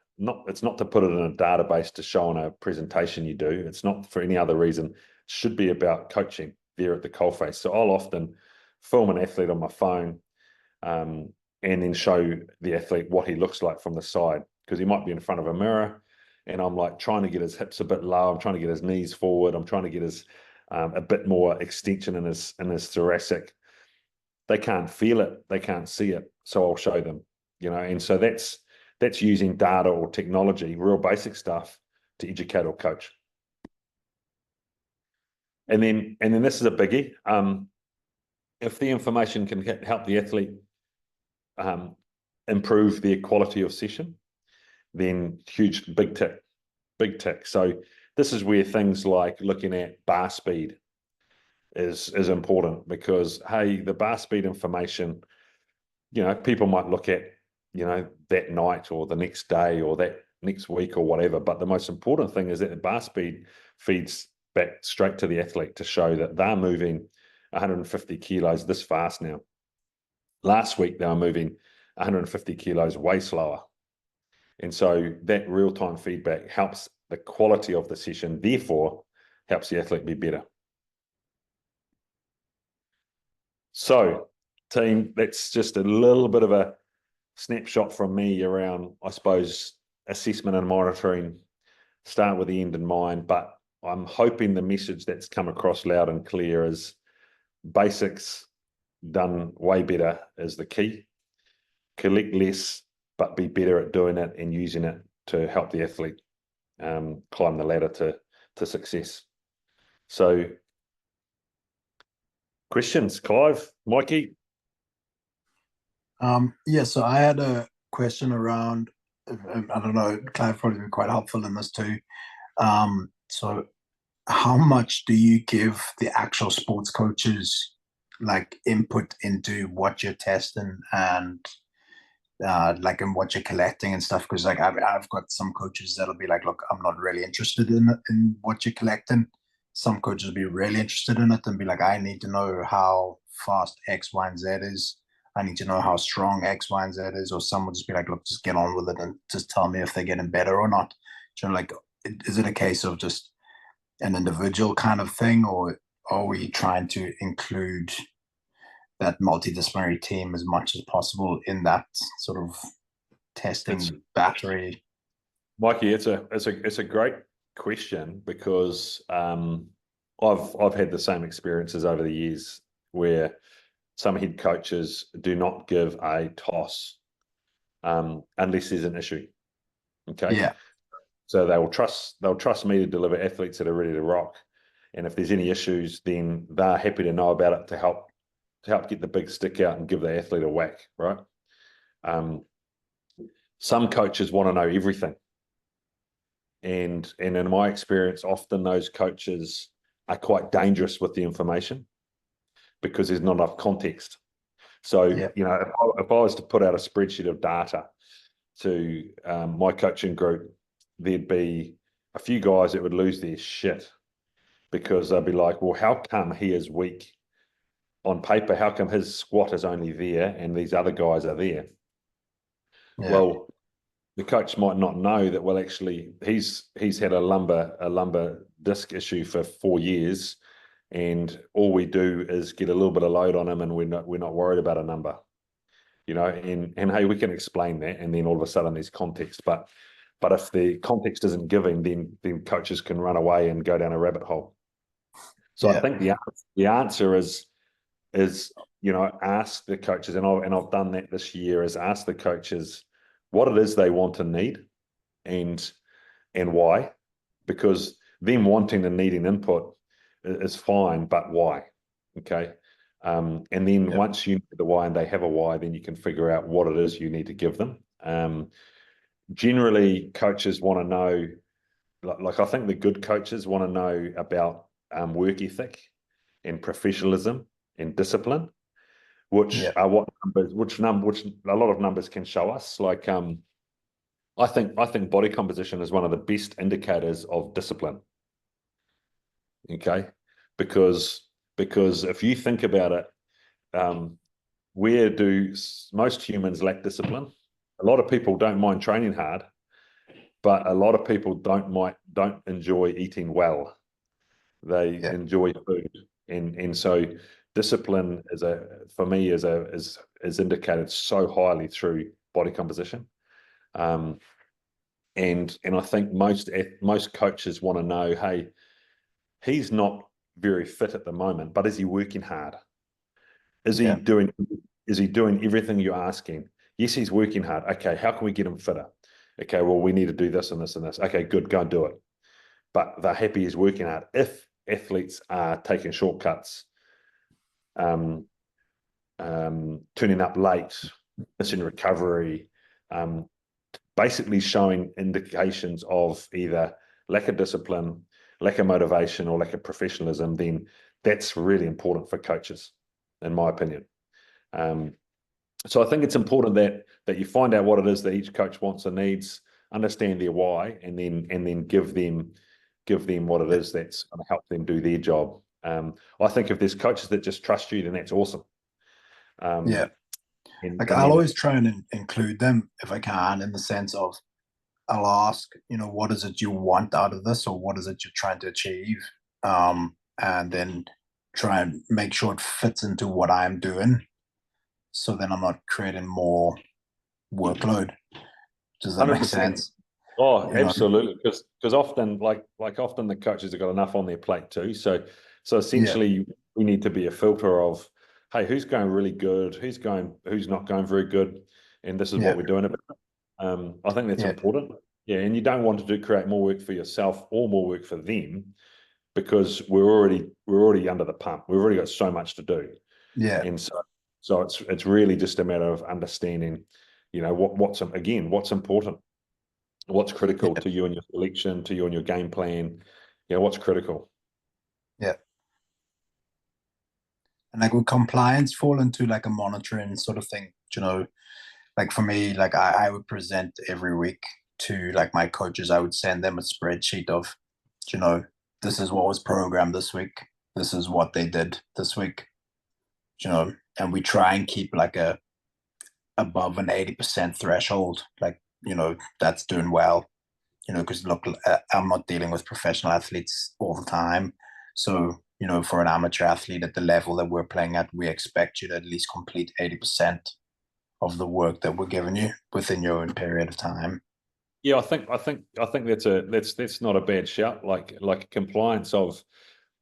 It's not to put it in a database to show on a presentation you do. It's not for any other reason. It should be about coaching there at the coalface. So I'll often film an athlete on my phone, and then show the athlete what he looks like from the side, because he might be in front of a mirror, and I'm like trying to get his hips a bit low. I'm trying to get his knees forward. I'm trying to get his a bit more extension in his thoracic. They can't feel it. They can't see it. So I'll show them, and so that's using data or technology, real basic stuff, to educate or coach. And then this is a biggie. If the information can help the athlete improve their quality of session, then huge, big tick. So this is where things like looking at bar speed is important, because, hey, the bar speed information, people might look at, that night or the next day or that next week or whatever. But the most important thing is that the bar speed feeds back straight to the athlete to show that they're moving 150 kilos this fast now. Last week, they were moving 150 kilos way slower. And so that real-time feedback helps the quality of the session, therefore helps the athlete be better. So, team, that's just a little bit of a snapshot from me around, I suppose, assessment and monitoring. Start with the end in mind, but I'm hoping the message that's come across loud and clear is basics done way better is the key. Collect less, but be better at doing it and using it to help the athlete climb the ladder to success. So, questions, Clive, Mikey? Yeah, so I had a question around, I don't know, Clive probably be quite helpful in this too. So how much do you give the actual sports coaches like input into what you're testing and like in what you're collecting and stuff? Because like I've got some coaches that'll be like, look, I'm not really interested in what you're collecting. Some coaches will be really interested in it and be like, I need to know how fast X, Y, and Z is. I need to know how strong X, Y, and Z is. Or some will just be like, look, just get on with it and just tell me if they're getting better or not. Like, is it a case of just an individual kind of thing, or are we trying to include that multidisciplinary team as much as possible in that sort of testing battery? Mikey, it's a great question, because I've had the same experiences over the years where some head coaches do not give a toss unless there's an issue. Okay. Yeah. So they'll trust me to deliver athletes that are ready to rock. And if there's any issues, then they're happy to know about it to help get the big stick out and give the athlete a whack, right? Some coaches want to know everything. And in my experience, often those coaches are quite dangerous with the information because there's not enough context. So, if I was to put out a spreadsheet of data to my coaching group, there'd be a few guys that would lose their shit, because they'd be like, well, how come he is weak on paper? How come his squat is only there and these other guys are there? Yeah. Well, the coach might not know that, well, actually, he's had a lumbar disc issue for 4 years, and all we do is get a little bit of load on him, and we're not worried about a number, and hey, we can explain that, and then all of a sudden there's context. But if the context isn't given, then coaches can run away and go down a rabbit hole. So I think the answer is ask the coaches, and I've done that this year, is ask the coaches what it is they want and need, and why, because them wanting and needing input is fine, but why? Okay. And then once you know the why and they have a why, then you can figure out what it is you need to give them. Generally, coaches want to know, like I think the good coaches want to know about work ethic and professionalism and discipline, which are what numbers, which a lot of numbers can show us. Like I think body composition is one of the best indicators of discipline. Okay, because if you think about it, where do most humans lack discipline? A lot of people don't mind training hard, but a lot of people don't enjoy eating well. They enjoy food, and so discipline for me is indicated so highly through body composition. And I think most coaches want to know, hey, he's not very fit at the moment, but is he working hard? Is he doing everything you're asking? Yes, he's working hard. Okay, how can we get him fitter? Okay, well, we need to do this and this and this. Okay, good, go and do it. But they're happy he's working hard. If athletes are taking shortcuts, turning up late, missing recovery, basically showing indications of either lack of discipline, lack of motivation, or lack of professionalism, then that's really important for coaches, in my opinion. So I think it's important that you find out what it is that each coach wants and needs, understand their why, and then give them what it is that's going to help them do their job. I think if there's coaches that just trust you, then that's awesome. I'll always try and include them if I can, in the sense of I'll ask, what is it you want out of this, or what is it you're trying to achieve, and then try and make sure it fits into what I'm doing, so then I'm not creating more workload. Does that 100%. Make sense? Oh, absolutely. Because often, like often the coaches have got enough on their plate too. So essentially, we need to be a filter of, hey, who's going really good, who's not going very good, and this is what we're doing about it. I think that's important. Yeah, and you don't want to create more work for yourself or more work for them, because we're already under the pump. We've already got so much to do. Yeah, and so it's really just a matter of understanding, what's important, what's critical to you and your selection, to you and your game plan. What's critical. Yeah. And would compliance fall into a monitoring sort of thing? For me, I would present every week to my coaches. I would send them a spreadsheet of, this is what was programmed this week. This is what they did this week. And we try and keep above an 80% threshold. That's doing well. Because look, I'm not dealing with professional athletes all the time. So, for an amateur athlete at the level that we're playing at, we expect you to at least complete 80% of the work that we're giving you within your own period of time. Yeah, I think that's not a bad shout. Like compliance of,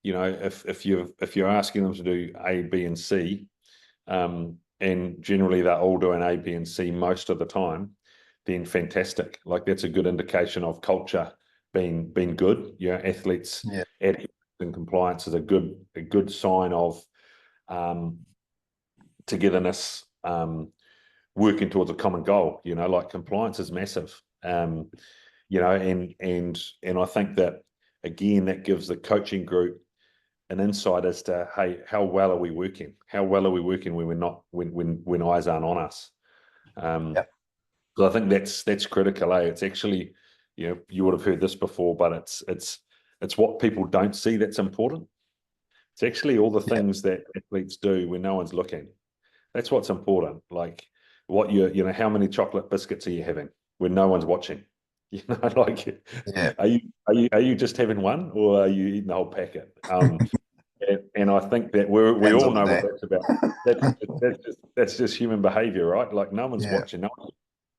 if you're asking them to do A, B, and C, and generally they're all doing A, B, and C most of the time, then fantastic. That's a good indication of culture being good. Athletes and compliance is a good sign of togetherness, working towards a common goal. Compliance is massive. And I think that, again, that gives the coaching group an insight as to, hey, how well are we working? How well are we working when we're not, when eyes aren't on us? So I think that's critical. It's actually, you would have heard this before, but it's what people don't see that's important. It's actually all the things that athletes do when no one's looking. That's what's important. What how many chocolate biscuits are you having when no one's watching? Are you just having one, or are you eating the whole packet? And I think that we all know what that's about. That's just human behavior, right? No one's watching.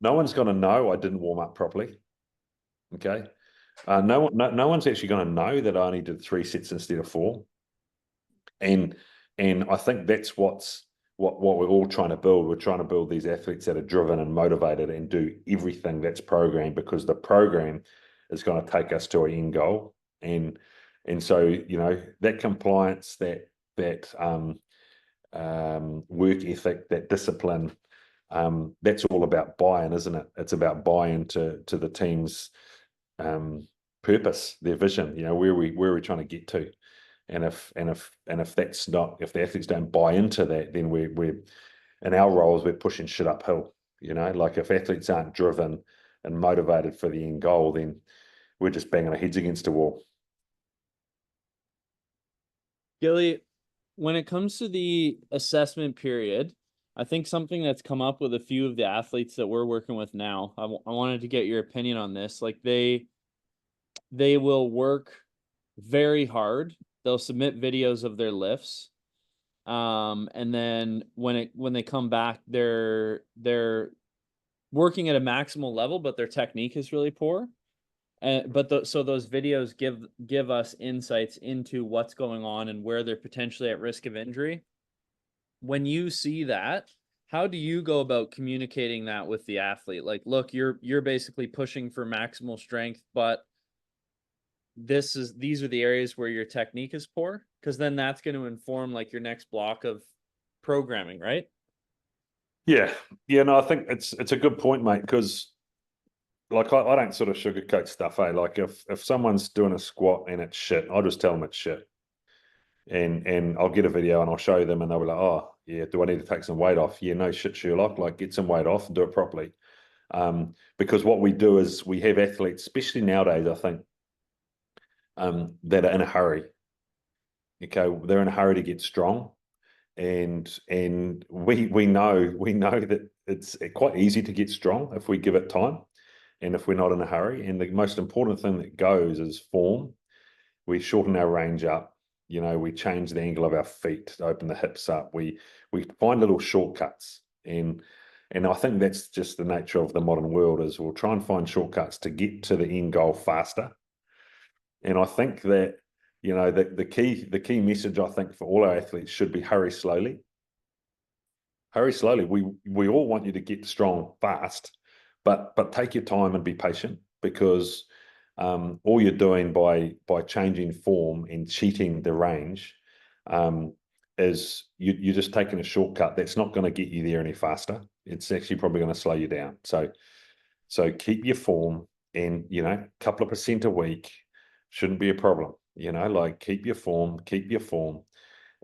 No one's going to know I didn't warm up properly. Okay, no one's actually going to know that I only did 3 sets instead of 4. And I think that's what we're all trying to build. We're trying to build these athletes that are driven and motivated and do everything that's programmed, because the program is going to take us to an end goal. And so, that compliance, that work ethic, that discipline, that's all about buy-in, isn't it? It's about buy-in to the team's purpose, their vision, where we're trying to get to. And if that's not, if the athletes don't buy into that, then we're in our roles, we're pushing shit uphill. If athletes aren't driven and motivated for the end goal, then we're just banging our heads against a wall. Gilly, when it comes to the assessment period, I think something that's come up with a few of the athletes that we're working with now, I wanted to get your opinion on this. Like they will work very hard. They'll submit videos of their lifts. And then when they come back, they're working at a maximal level, but their technique is really poor. So those videos give us insights into what's going on and where they're potentially at risk of injury. When you see that, how do you go about communicating that with the athlete? Like, look, you're basically pushing for maximal strength, but these are the areas where your technique is poor, because then that's going to inform like your next block of programming, right? Yeah, no, I think it's a good point, mate, because like I don't sort of sugarcoat stuff, eh? Like if someone's doing a squat and it's shit, I'll just tell them it's shit. And I'll get a video and I'll show them and they'll be like, oh yeah, do I need to take some weight off? Yeah, no shit, Sherlock, like get some weight off and do it properly. Because what we do is we have athletes, especially nowadays, I think, that are in a hurry. Okay, they're in a hurry to get strong. And we know that it's quite easy to get strong if we give it time and if we're not in a hurry. And the most important thing that goes is form. We shorten our range up, we change the angle of our feet to open the hips up. We find little shortcuts. And I think that's just the nature of the modern world, is we'll try and find shortcuts to get to the end goal faster. And I think that the key message, I think, for all our athletes should be hurry slowly. Hurry slowly. We all want you to get strong fast, but take your time and be patient, because all you're doing by changing form and cheating the range is you're just taking a shortcut that's not going to get you there any faster. It's actually probably going to slow you down. So keep your form, and a couple of % a week shouldn't be a problem. Like keep your form.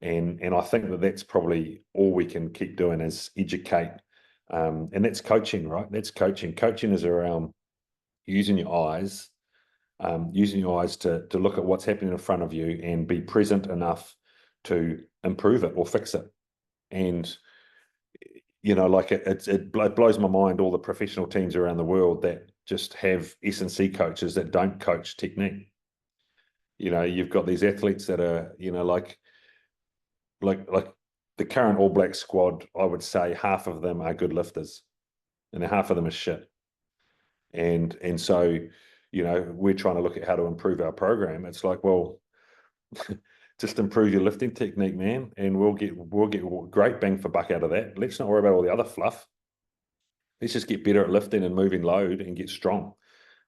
And I think that that's probably all we can keep doing, is educate. And that's coaching, right? That's coaching. Coaching is around using your eyes to look at what's happening in front of you and be present enough to improve it or fix it. And, like it blows my mind, all the professional teams around the world that just have S&C coaches that don't coach technique. You've got these athletes that are, like the current All Black squad, I would say half of them are good lifters and half of them are shit. And so, we're trying to look at how to improve our program. It's like, well, just improve your lifting technique, man, and we'll get great bang for buck out of that. Let's not worry about all the other fluff. Let's just get better at lifting and moving load and get strong.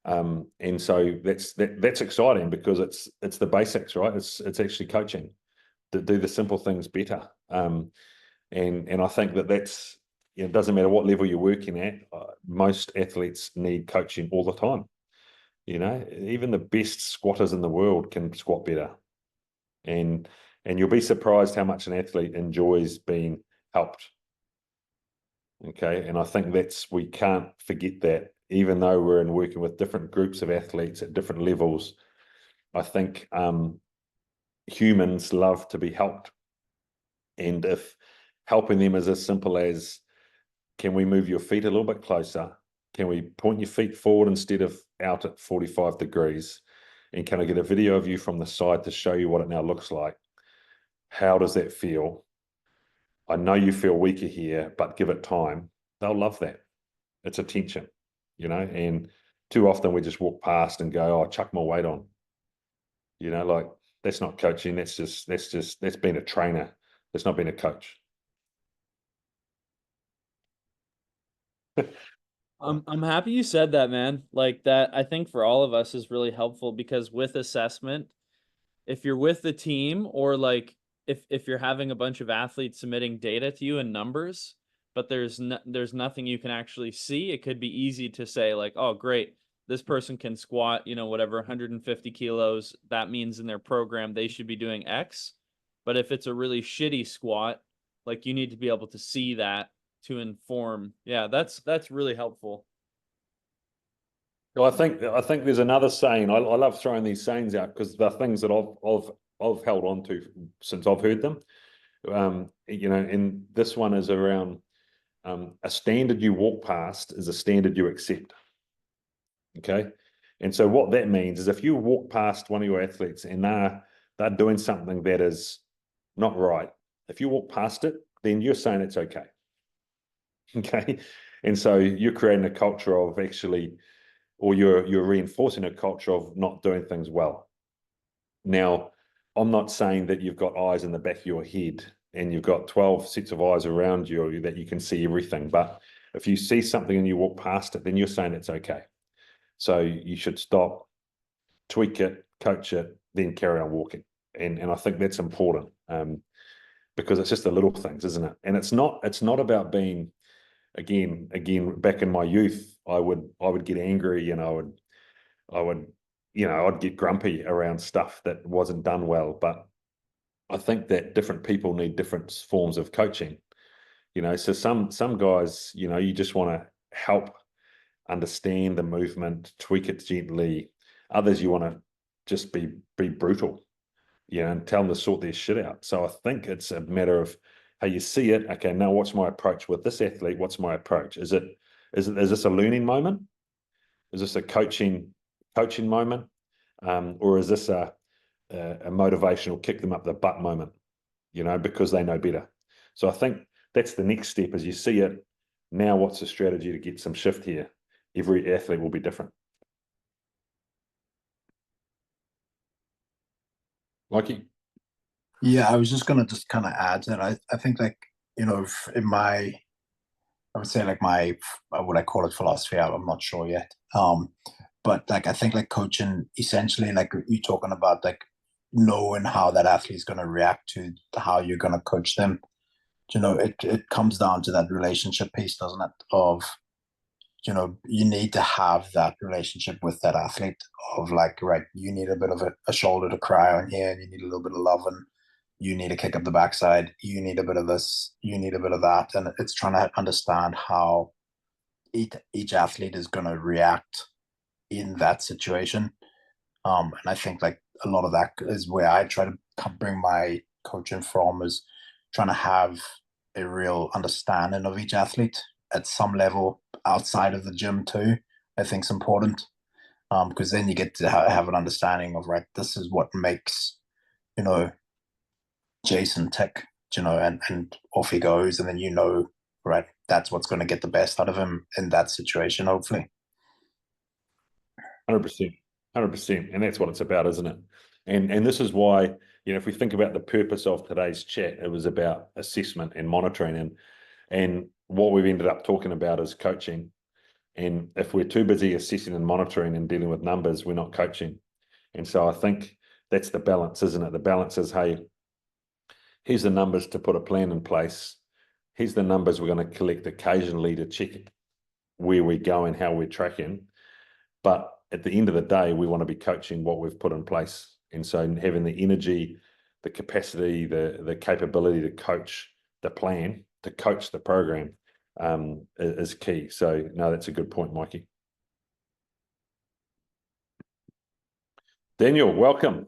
And so that's exciting, because it's the basics, right? It's actually coaching to do the simple things better. And I think that's, it doesn't matter what level you're working at. Most athletes need coaching all the time. Even the best squatters in the world can squat better. And you'll be surprised how much an athlete enjoys being helped. Okay. And I think we can't forget that, even though we're working with different groups of athletes at different levels. I think humans love to be helped. And if helping them is as simple as, can we move your feet a little bit closer? Can we point your feet forward instead of out at 45 degrees? And can I get a video of you from the side to show you what it now looks like? How does that feel? I know you feel weaker here, but give it time. They'll love that. It's attention, and too often we just walk past and go, oh, chuck more weight on. Like, that's not coaching. That's being a trainer. That's not being a coach. I'm happy you said that, man. Like that, I think for all of us is really helpful, because with assessment, if you're with the team, or like if you're having a bunch of athletes submitting data to you in numbers, but there's nothing you can actually see, it could be easy to say like, oh, great, this person can squat, whatever, 150 kilos. That means in their program, they should be doing X. But if it's a really shitty squat, like you need to be able to see that to inform. Yeah, that's really helpful. Well, I think there's another saying. I love throwing these sayings out, because they're things that I've I've held on to since I've heard them. And this one is around a standard you walk past is a standard you accept. Okay. And so what that means is if you walk past one of your athletes and they're doing something that is not right, if you walk past it, then you're saying it's okay. Okay. And so you're creating a culture of or you're reinforcing a culture of not doing things well. Now, I'm not saying that you've got eyes in the back of your head and you've got 12 sets of eyes around you that you can see everything. But if you see something and you walk past it, then you're saying it's okay. So you should stop, tweak it, coach it, then carry on walking. And I think that's important because it's just the little things, isn't it? And it's not about being, again, back in my youth, I would get angry and I'd get grumpy around stuff that wasn't done well. But I think that different people need different forms of coaching. So some guys, you just want to help understand the movement, tweak it gently. Others, you want to just be brutal, and tell them to sort their shit out. So I think it's a matter of how you see it. Okay, now what's my approach with this athlete? What's my approach? Is this a learning moment? Is this a coaching moment? Or is this a motivational kick them up the butt moment, because they know better? So I think that's the next step as you see it. Now, what's the strategy to get some shift here? Every athlete will be different. Mikey? Yeah, I was just gonna just kind of add that I think in my, I would say my, what I call it, philosophy, I'm not sure yet. But I think coaching essentially, you're talking about knowing how that athlete is going to react to how you're going to coach them. It comes down to that relationship piece, doesn't it? Of, you need to have that relationship with that athlete of right, you need a bit of a shoulder to cry on here, and you need a little bit of love, and you need to kick up the backside, you need a bit of this, you need a bit of that. And it's trying to understand how each athlete is going to react in that situation. And I think a lot of that is where I try to bring my coaching from, is trying to have a real understanding of each athlete at some level outside of the gym too. I think is important, because then you get to have an understanding of, right, this is what makes Jason tick, and off he goes, and then right, that's what's going to get the best out of him in that situation, hopefully. 100%, and that's what it's about, isn't it? And this is why, if we think about the purpose of today's chat, it was about assessment and monitoring, and what we've ended up talking about is coaching. And if we're too busy assessing and monitoring and dealing with numbers, we're not coaching. And so I think that's the balance, isn't it? The balance is, hey, here's the numbers to put a plan in place. Here's the numbers we're going to collect occasionally to check where we're going, how we're tracking. But at the end of the day, we want to be coaching what we've put in place. And so having the energy, the capacity, the capability to coach the plan, to coach the program is key. So no, that's a good point, Mikey. Daniel, welcome.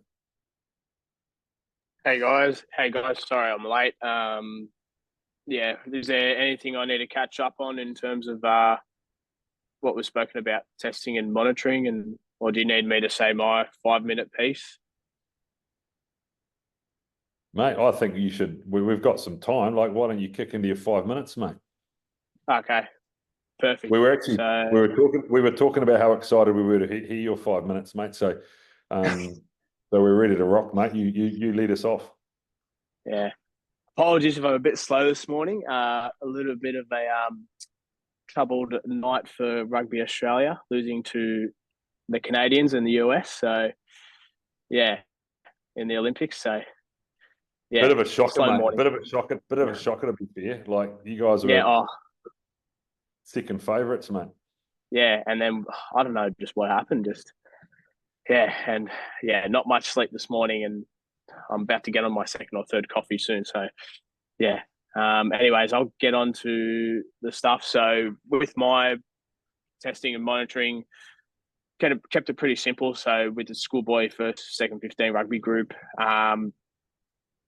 Hey guys. Sorry, I'm late. Yeah, is there anything I need to catch up on in terms of what was spoken about testing and monitoring, or do you need me to say my 5-minute piece? Mate, I think you should. We've got some time. Why don't you kick into your 5 minutes, mate? Okay, perfect. We were talking about how excited we were to hear your 5 minutes, mate. So, so we're ready to rock, mate. You lead us off. Yeah. Apologies if I'm a bit slow this morning. A little bit of a troubled night for Rugby Australia, losing to the Canadians and the US. So, yeah, in the Olympics. So, yeah, bit of a shocker, mate. Morning. Bit of a shocker to be fair. You guys were second favourites, mate. Yeah, and then I don't know just what happened. Not much sleep this morning, and I'm about to get on my second or third coffee soon. So, yeah. Anyways, I'll get on to the stuff. So with my testing and monitoring, kept it pretty simple. So with the schoolboy first, second 15 rugby group,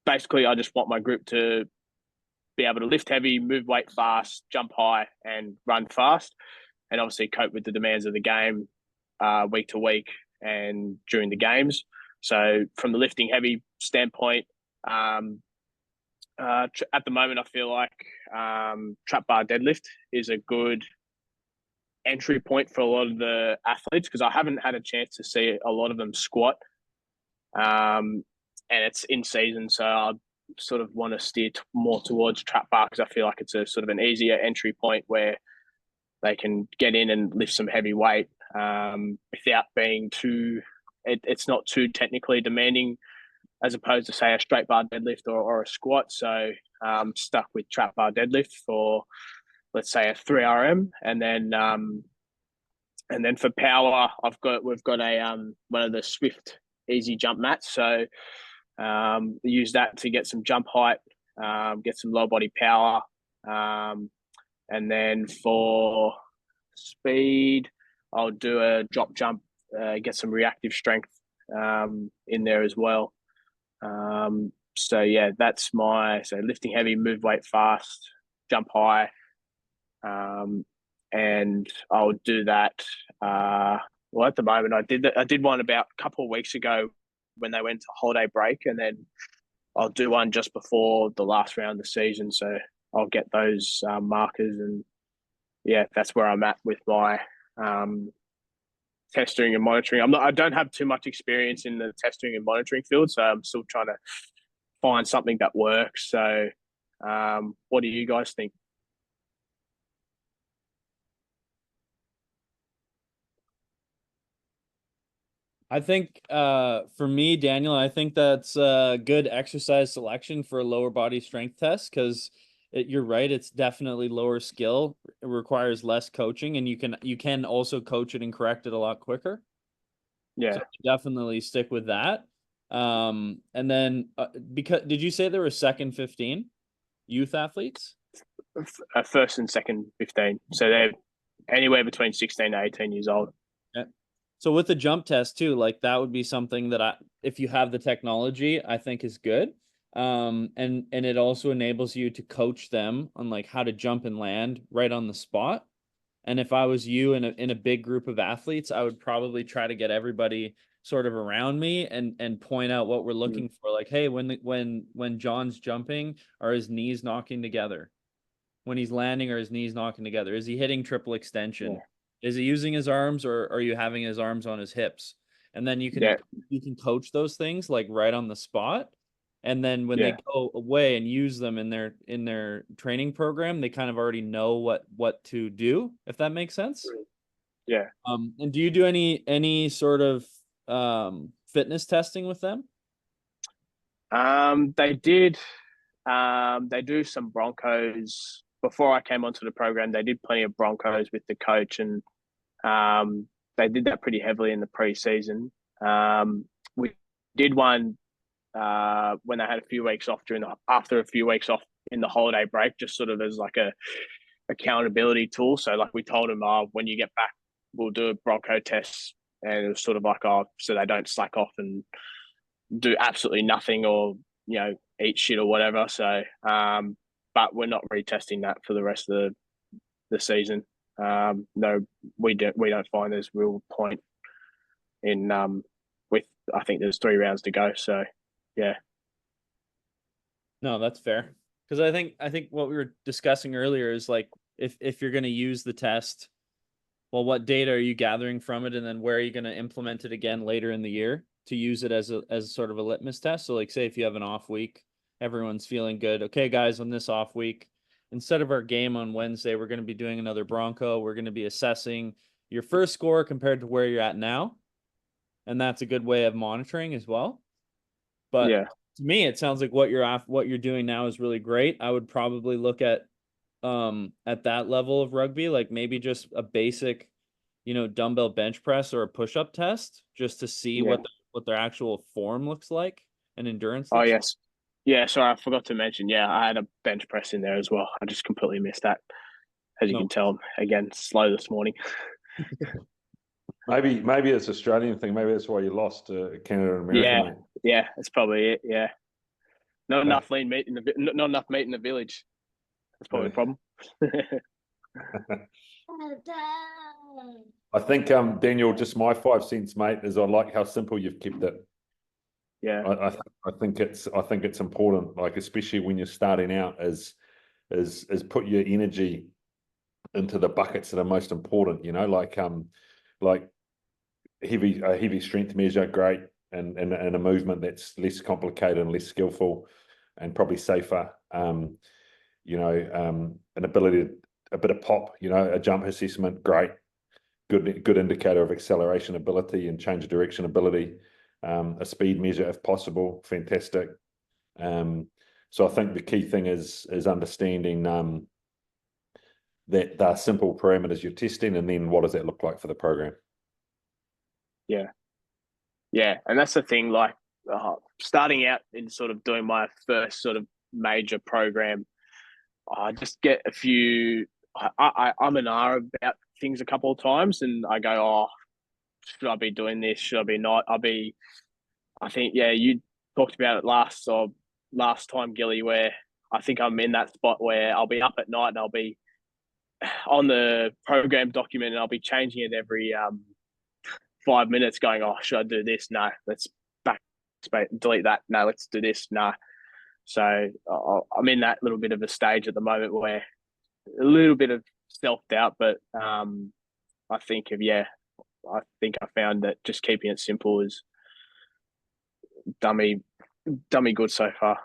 basically I just want my group to be able to lift heavy, move weight fast, jump high, and run fast, and obviously cope with the demands of the game week to week and during the games. So from the lifting heavy standpoint, at the moment I feel like trap bar deadlift is a good entry point for a lot of the athletes, because I haven't had a chance to see a lot of them squat, and it's in season, so I sort of want to steer more towards trap bar, because I feel like it's a sort of an easier entry point where they can get in and lift some heavy weight without being too. It's not too technically demanding, as opposed to say a straight bar deadlift or a squat. So stuck with trap bar deadlift for, let's say, a 3RM, and then for power, we've got a one of the Swift easy jump mats. So use that to get some jump height, get some low body power, and then for speed, I'll do a drop jump, get some reactive strength in there as well. So yeah, that's so lifting heavy, move weight fast, jump high, and I'll do that. Well, at the moment, I did one about a couple of weeks ago when they went to holiday break, and then I'll do one just before the last round of the season. So I'll get those markers, and yeah, that's where I'm at with my testing and monitoring. I don't have too much experience in the testing and monitoring field, so I'm still trying to find something that works. So, what do you guys think? I think for me, Daniel, I think that's a good exercise selection for a lower body strength test, because you're right, it's definitely lower skill. It requires less coaching, and you can also coach it and correct it a lot quicker. Yeah. So definitely stick with that. And then because did you say there were second 15 youth athletes? First and second 15. So they're anywhere between 16 to 18 years old. Yeah. So with the jump test too, like that would be something that if you have the technology, I think is good. And it also enables you to coach them on like how to jump and land right on the spot. And if I was you in a big group of athletes, I would probably try to get everybody sort of around me and point out what we're looking for. Like, hey, when John's jumping, are his knees knocking together? When he's landing, are his knees knocking together? Is he hitting triple extension? Yeah. Is he using his arms, or are you having his arms on his hips? And then you can coach those things like right on the spot. And then when they go away and use them in their training program, they kind of already know what to do, if that makes sense. Yeah. And do you do any sort of fitness testing with them? They did. They do some Broncos before I came onto the program. They did plenty of Broncos with the coach, and they did that pretty heavily in the preseason. We did one when they had a few weeks off after a few weeks off in the holiday break, just sort of as like a accountability tool. So like we told them, when you get back, we'll do a Bronco test, and it was sort of like, so they don't slack off and do absolutely nothing, or eat shit or whatever. So, but we're not retesting that for the rest of the season. No, we don't find there's real point in with. I think there's 3 rounds to go. So, yeah. No, that's fair. Because I think what we were discussing earlier is like if you're going to use the test, well, what data are you gathering from it, and then where are you going to implement it again later in the year to use it as sort of a litmus test? So like, say if you have an off week, everyone's feeling good. Okay, guys, on this off week, instead of our game on Wednesday, we're going to be doing another Bronco. We're going to be assessing your first score compared to where you're at now. And that's a good way of monitoring as well. But to me, it sounds like what you're doing now is really great. I would probably look at that level of rugby, like maybe just a basic, dumbbell bench press or a push-up test, just to see what their actual form looks like and endurance. Oh, yes. Yeah, sorry, I forgot to mention. Yeah, I had a bench press in there as well. I just completely missed that. As you can tell, again, slow this morning. Maybe it's Australian thing. Maybe that's why you lost to Canada and America, Yeah, mate. yeah, that's probably it. Yeah, not Okay. enough lean meat in the not enough meat in the village. That's probably the problem. I think, Daniel, just my 5 cents, mate, is I like how simple you've kept it. Yeah, I think it's important, like especially when you're starting out, is put your energy into the buckets that are most important. You know, like a heavy strength measure, great, and a movement that's less complicated and less skillful, and probably safer. You know, an ability, a bit of pop. You know, a jump assessment, great, good indicator of acceleration ability and change of direction ability. A speed measure if possible, fantastic. So I think the key thing is understanding that they're simple parameters you're testing, and then what does that look like for the program? yeah, and that's the thing. Like starting out in sort of doing my first sort of major program, I just get a few. I'm an R about things a couple of times, and I go, "Oh, should I be doing this? Should I be not?" I think, yeah, you talked about it last time, Gilly, where I think I'm in that spot where I'll be up at night and I'll be on the program document and I'll be changing it every 5 minutes, going, "Oh, should I do this? No, let's delete that. No, let's do this. No." So I'm in that little bit of a stage at the moment where a little bit of self-doubt, but I think I found that just keeping it simple is dummy good so far.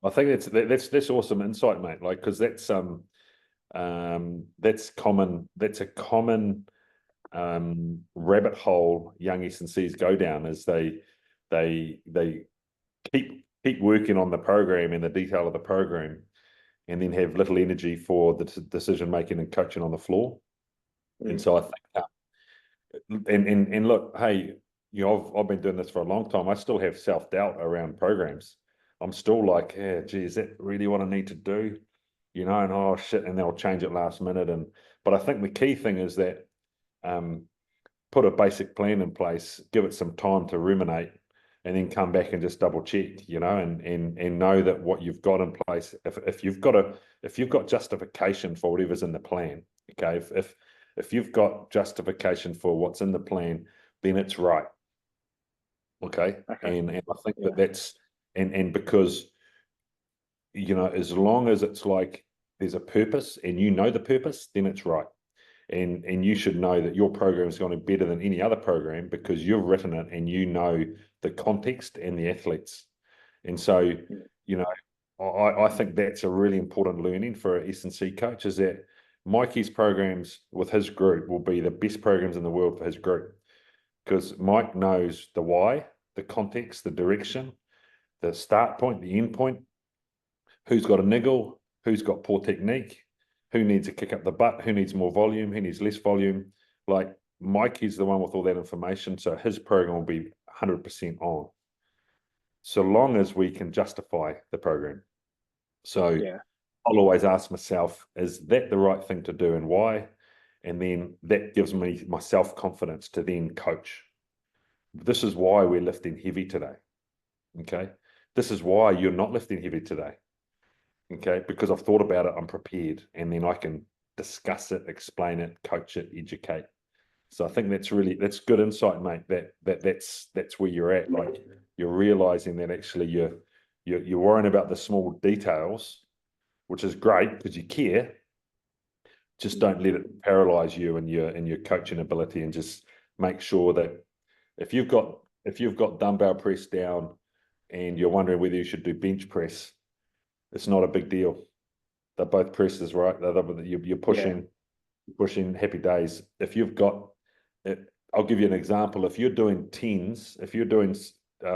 I think that's awesome insight, mate. Like, because that's common. That's a common rabbit hole young S&Cs go down, is they keep working on the program and the detail of the program, and then have little energy for the decision making and coaching on the floor. And so I think, and look, hey, you know, I've been doing this for a long time. I still have self-doubt around programs. I'm still like, yeah, gee, is that really what I need to do? You know, and oh shit, and they'll change it last minute. But I think the key thing is that put a basic plan in place, give it some time to ruminate, and then come back and just double check, you know, and know that what you've got in place, if you've got justification for whatever's in the plan, okay, if you've got justification for what's in the plan, then it's right. Okay. And I think that's because, you know, as long as it's like there's a purpose and you know the purpose, then it's right. And you should know that your program is going to be better than any other program because you've written it and you know the context and the athletes. And so, you know, I think that's a really important learning for an S&C coach, is that Mikey's programs with his group will be the best programs in the world for his group, because Mike knows the why, the context, the direction, the start point, the end point, who's got a niggle, who's got poor technique, who needs a kick up the butt, who needs more volume, who needs less volume. Like, Mikey's the one with all that information, so his program will be 100% on, so long as we can justify the program. So I'll always ask myself, is that the right thing to do and why? And then that gives me my self-confidence to then coach. This is why we're lifting heavy today. Okay. This is why you're not lifting heavy today. Okay. Because I've thought about it, I'm prepared, and then I can discuss it, explain it, coach it, educate. So I think that's good insight, mate. That's where you're at. Like, you're realizing that actually you're worrying about the small details, which is great because you care. Just don't let it paralyze you and your coaching ability, and just make sure that if you've got dumbbell press down and you're wondering whether you should do bench press, it's not a big deal. They're both presses, right? You're pushing, happy days. If you've got it, I'll give you an example. If you're doing 10s, if you're doing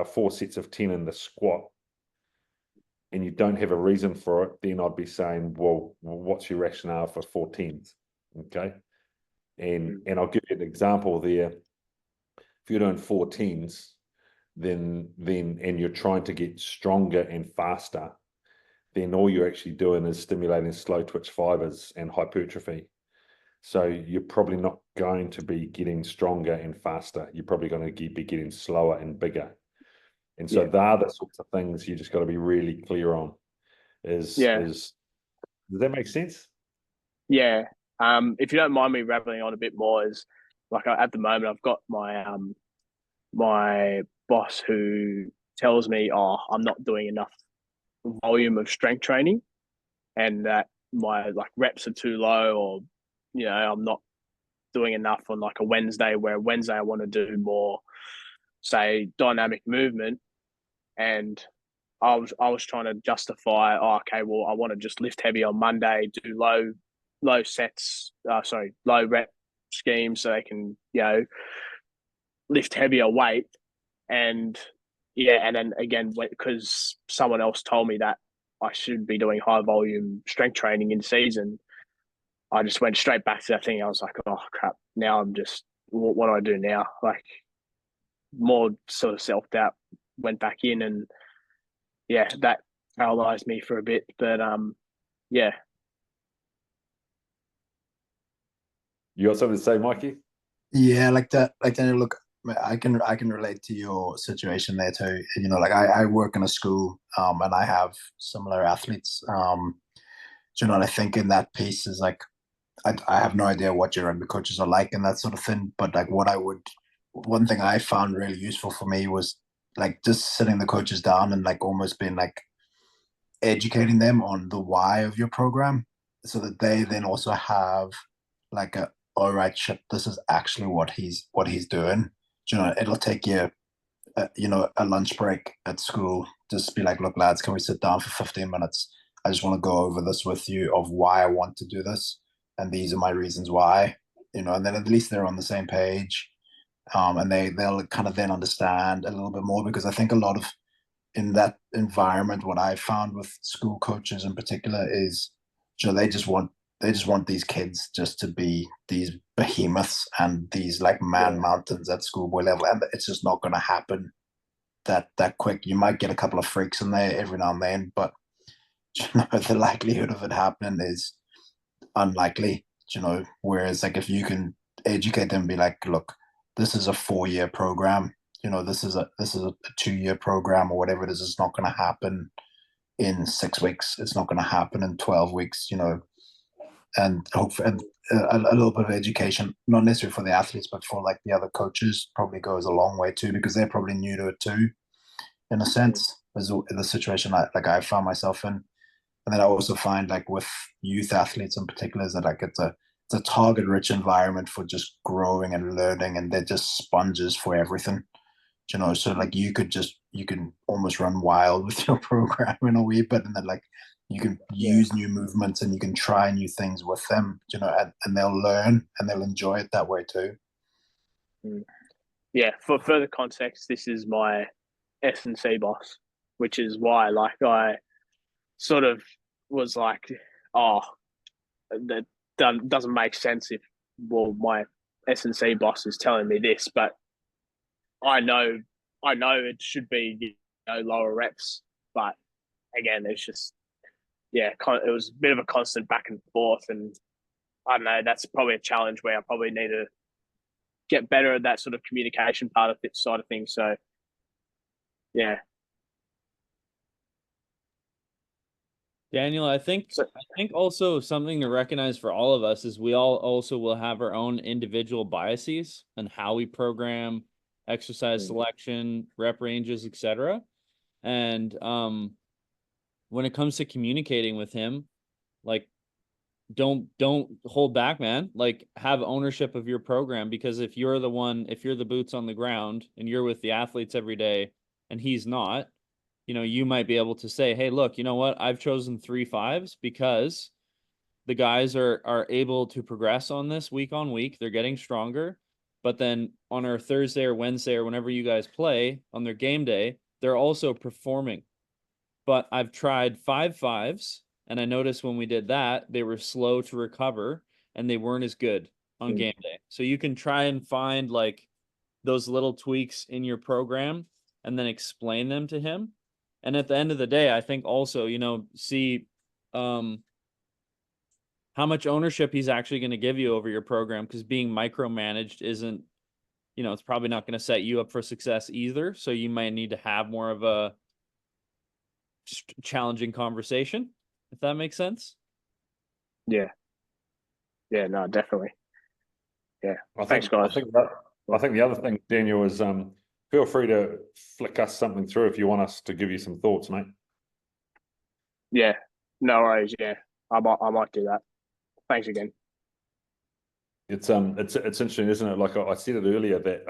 4 sets of 10 in the squat, and you don't have a reason for it, then I'd be saying, well, what's your rationale for 4 10s? Okay. And I'll give you an example there. If you're doing 4 10s, then and you're trying to get stronger and faster, then all you're actually doing is stimulating slow twitch fibers and hypertrophy. So you're probably not going to be getting stronger and faster. You're probably going to be getting slower and bigger. And so Yeah. they're the sorts of things you just got to be really clear on. Does that make sense? Yeah. If you don't mind me rambling on a bit more, is like at the moment I've got my boss who tells me, "Oh, I'm not doing enough volume of strength training, and that my like reps are too low, or I'm not doing enough on like a Wednesday. Where Wednesday I want to do more, say, dynamic movement, and I was trying to justify, oh, okay, well, I want to just lift heavy on Monday, do low sets, low rep schemes so they can, lift heavier weight. And yeah, and then again, because someone else told me that I should be doing high volume strength training in season, I just went straight back to that thing. I was like, oh crap, now I'm just, what do I do now? Like, more sort of self doubt went back in, and yeah, that paralyzed me for a bit. But yeah. You got something to say, Mikey? Yeah, like that. Like then look, I can relate to your situation there too. Like I work in a school, and I have similar athletes. I think in that piece is like I have no idea what your rugby coaches are like and that sort of thing. But like one thing I found really useful for me was like just sitting the coaches down and like almost being like educating them on the why of your program, so that they then also have like all right, shit, this is actually what he's doing. It'll take you a lunch break at school, just be like, look lads, can we sit down for 15 minutes? I just want to go over this with you of why I want to do this, and these are my reasons why. And then at least they're on the same page, and they'll kind of then understand a little bit more, because I think a lot of in that environment, what I found with school coaches in particular is, they just want these kids just to be these behemoths and these like man mountains at schoolboy level, and it's just not going to happen that quick. You might get a couple of freaks in there every now and then, but the likelihood of it happening is unlikely. Whereas like if you can educate them, be like, look, this is a 4-year program. This is a 2-year program or whatever it is. It's not going to happen in 6 weeks. It's not going to happen in 12 weeks. And hopefully, and a little bit of education, not necessarily for the athletes, but for like the other coaches, probably goes a long way too, because they're probably new to it too, in a sense, as the situation I found myself in. And then I also find like with youth athletes in particular is that like it's a target rich environment for just growing and learning, and they're just sponges for everything. So like you can almost run wild with your program in a wee bit, and then like you can use new movements and you can try new things with them, and they'll learn and they'll enjoy it that way too. Yeah, for further context, this is my S&C boss, which is why like I sort of was like, oh, that doesn't make sense if, well, my S&C boss is telling me this, but I know it should be lower reps, but again, it's just it was a bit of a constant back and forth, and I don't know, that's probably a challenge where I probably need to get better at that sort of communication part of it side of things. So yeah. Daniel, I think also something to recognize for all of us is we all also will have our own individual biases and how we program, exercise selection, rep ranges, etc. And when it comes to communicating with him, like don't hold back, man. Like have ownership of your program, because if you're the boots on the ground and you're with the athletes every day and he's not, you might be able to say, hey, look, you know what? I've chosen 3 5s because the guys are able to progress on this week on week. They're getting stronger. But then on our Thursday or Wednesday or whenever you guys play on their game day, they're also performing. But I've tried 5 5s, and I noticed when we did that, they were slow to recover and they weren't as good on game day. So you can try and find like those little tweaks in your program and then explain them to him. And at the end of the day, I think also, see how how much ownership he's actually going to give you over your program, because being micromanaged isn't, you know, it's probably not going to set you up for success either. So you might need to have more of a challenging conversation, if that makes sense. Yeah. Yeah, no, definitely. Yeah. I Thanks, think, guys. I think the other thing, Daniel, is feel free to flick us something through if you want us to give you some thoughts, mate. Yeah. No worries. Yeah. I might do that. Thanks again. It's interesting, isn't it? Like I said it earlier, that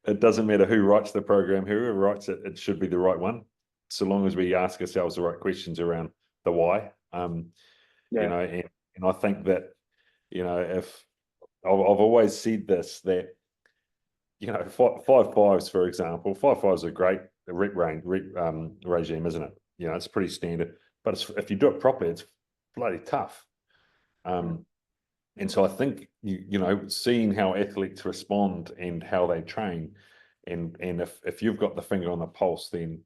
it doesn't matter who writes the program, whoever writes it, it should be the right one, so long as we ask ourselves the right questions around the why. Yeah. You know, and I think that, you know, if I've always said this, that, you know, 5.5s, for example, 5.5s are great rep regime, isn't it? You know, it's pretty standard, but if you do it properly, it's bloody tough. And so I think, you know, seeing how athletes respond and how they train, and if you've got the finger on the pulse, then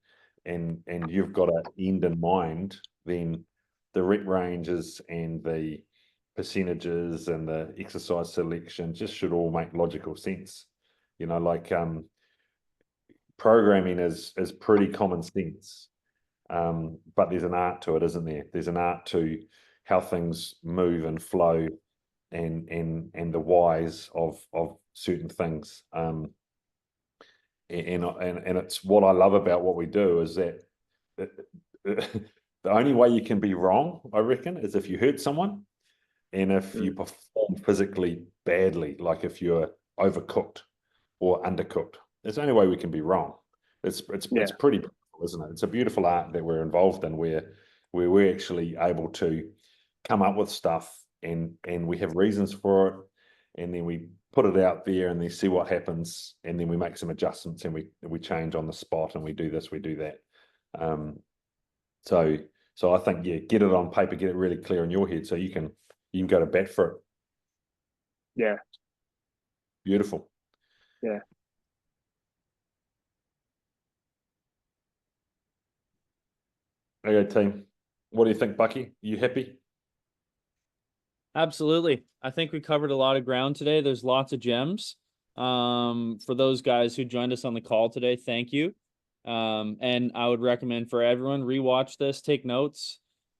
and you've got an end in mind, then the rep ranges and the percentages and the exercise selection just should all make logical sense. You know, like programming is pretty common sense, but there's an art to it, isn't there? There's an art to how things move and flow, and the whys of certain things. And it's what I love about what we do is that the only way you can be wrong, I reckon, is if you hurt someone, and if you perform physically badly, like if you're overcooked or undercooked. That's the only way we can be wrong. It's pretty beautiful, isn't it? It's a beautiful art that we're involved in, where we're actually able to come up with stuff, and we have reasons for it, and then we put it out there and then see what happens, and then we make some adjustments, and we change on the spot, and we do this, we do that. So I think, yeah, get it on paper, get it really clear in your head, so you can go to bat for it. Yeah. Beautiful. Yeah. Okay, team. What do you think, Bucky? You happy? Absolutely. I think we covered a lot of ground today. There's lots of gems. For those guys who joined us on the call today, thank you. And I would recommend for everyone, rewatch this, take notes.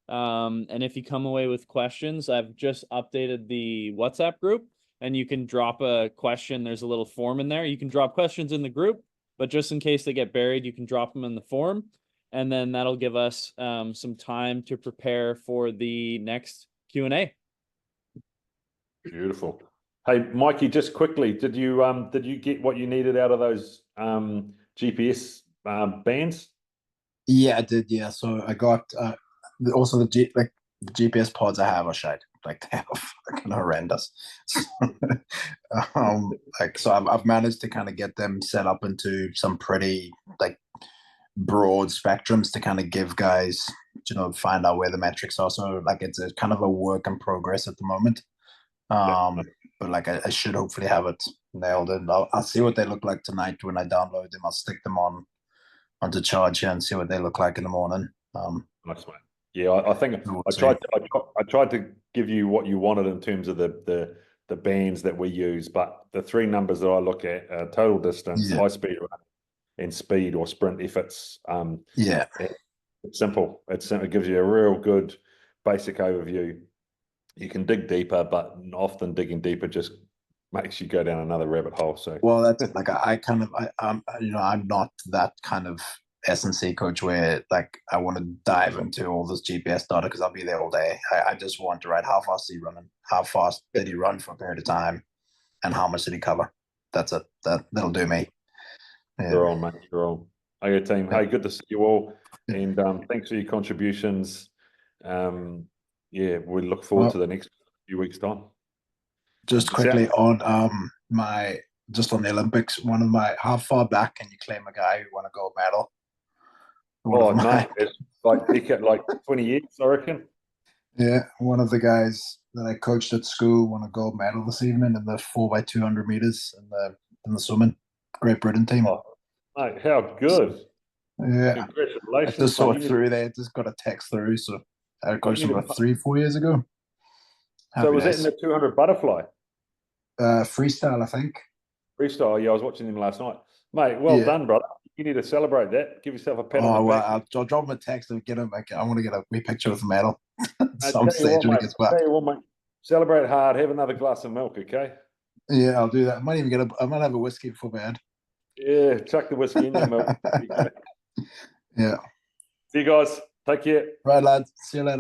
And if you come away with questions, I've just updated the WhatsApp group, and you can drop a question. There's a little form in there. You can drop questions in the group, but just in case they get buried, you can drop them in the form. And then that'll give us some time to prepare for the next Q&A. Beautiful. Hey, Mikey, just quickly, did you get what you needed out of those GPS bands? Yeah, I did. Yeah, so I got also the GPS pods I have are shite. Like, they are fucking horrendous. So I've managed to kind of get them set up into some pretty like broad spectrums to kind of give guys, you know, find out where the metrics are. So like it's a kind of a work in progress at the moment. But like I should hopefully have it nailed, and I'll see what they look like tonight when I download them. I'll stick them onto charge here and see what they look like in the morning. Nice, mate. Yeah, I think I tried to give you what you wanted in terms of the bands that we use, but the three numbers that I look at are total distance, high speed run, and speed or sprint efforts. It's simple. It gives you a real good basic overview. You can dig deeper, but often digging deeper just makes you go down another rabbit hole. So, well, that's like I'm not that kind of S&C coach where like I want to dive into all this GPS data because I'll be there all day. I just want to write how fast is he running, how fast did he run for a period of time, and how much did he cover. That's it. That'll do me. Yeah. You're on, mate. You're on. Okay, team. Hey, good to see you all, and thanks for your contributions. Yeah, we look forward to the next few weeks' time. Just quickly on on the Olympics, one of my, how far back can you claim a guy who won a gold medal? Oh, no, it's like 20 years, I reckon. Yeah, one of the guys that I coached at school won a gold medal this evening in the 4x200 meters in the swimming. Great Britain team. Oh, mate, how good! Yeah, congratulations. I just saw it through there. Just got a text through, so I coached him about 3-4 years ago. So Happy was days. that in the 200 butterfly? Freestyle, I think. Freestyle, yeah, I was watching them last night. Mate, well Yeah. done, brother. You need to celebrate that. Give yourself a pat on Oh the well, back. I'll drop him a text and get him. I want to get a wee picture with the medal at I some tell you stage what, when he mate, gets back. tell you what, mate. Celebrate hard. Have another glass of milk, okay? Yeah, I'll do that. I might even get I might have a whiskey before bed. Yeah, chuck the whiskey in your milk. Yeah. See you guys. Take care. Right, lads. See you later.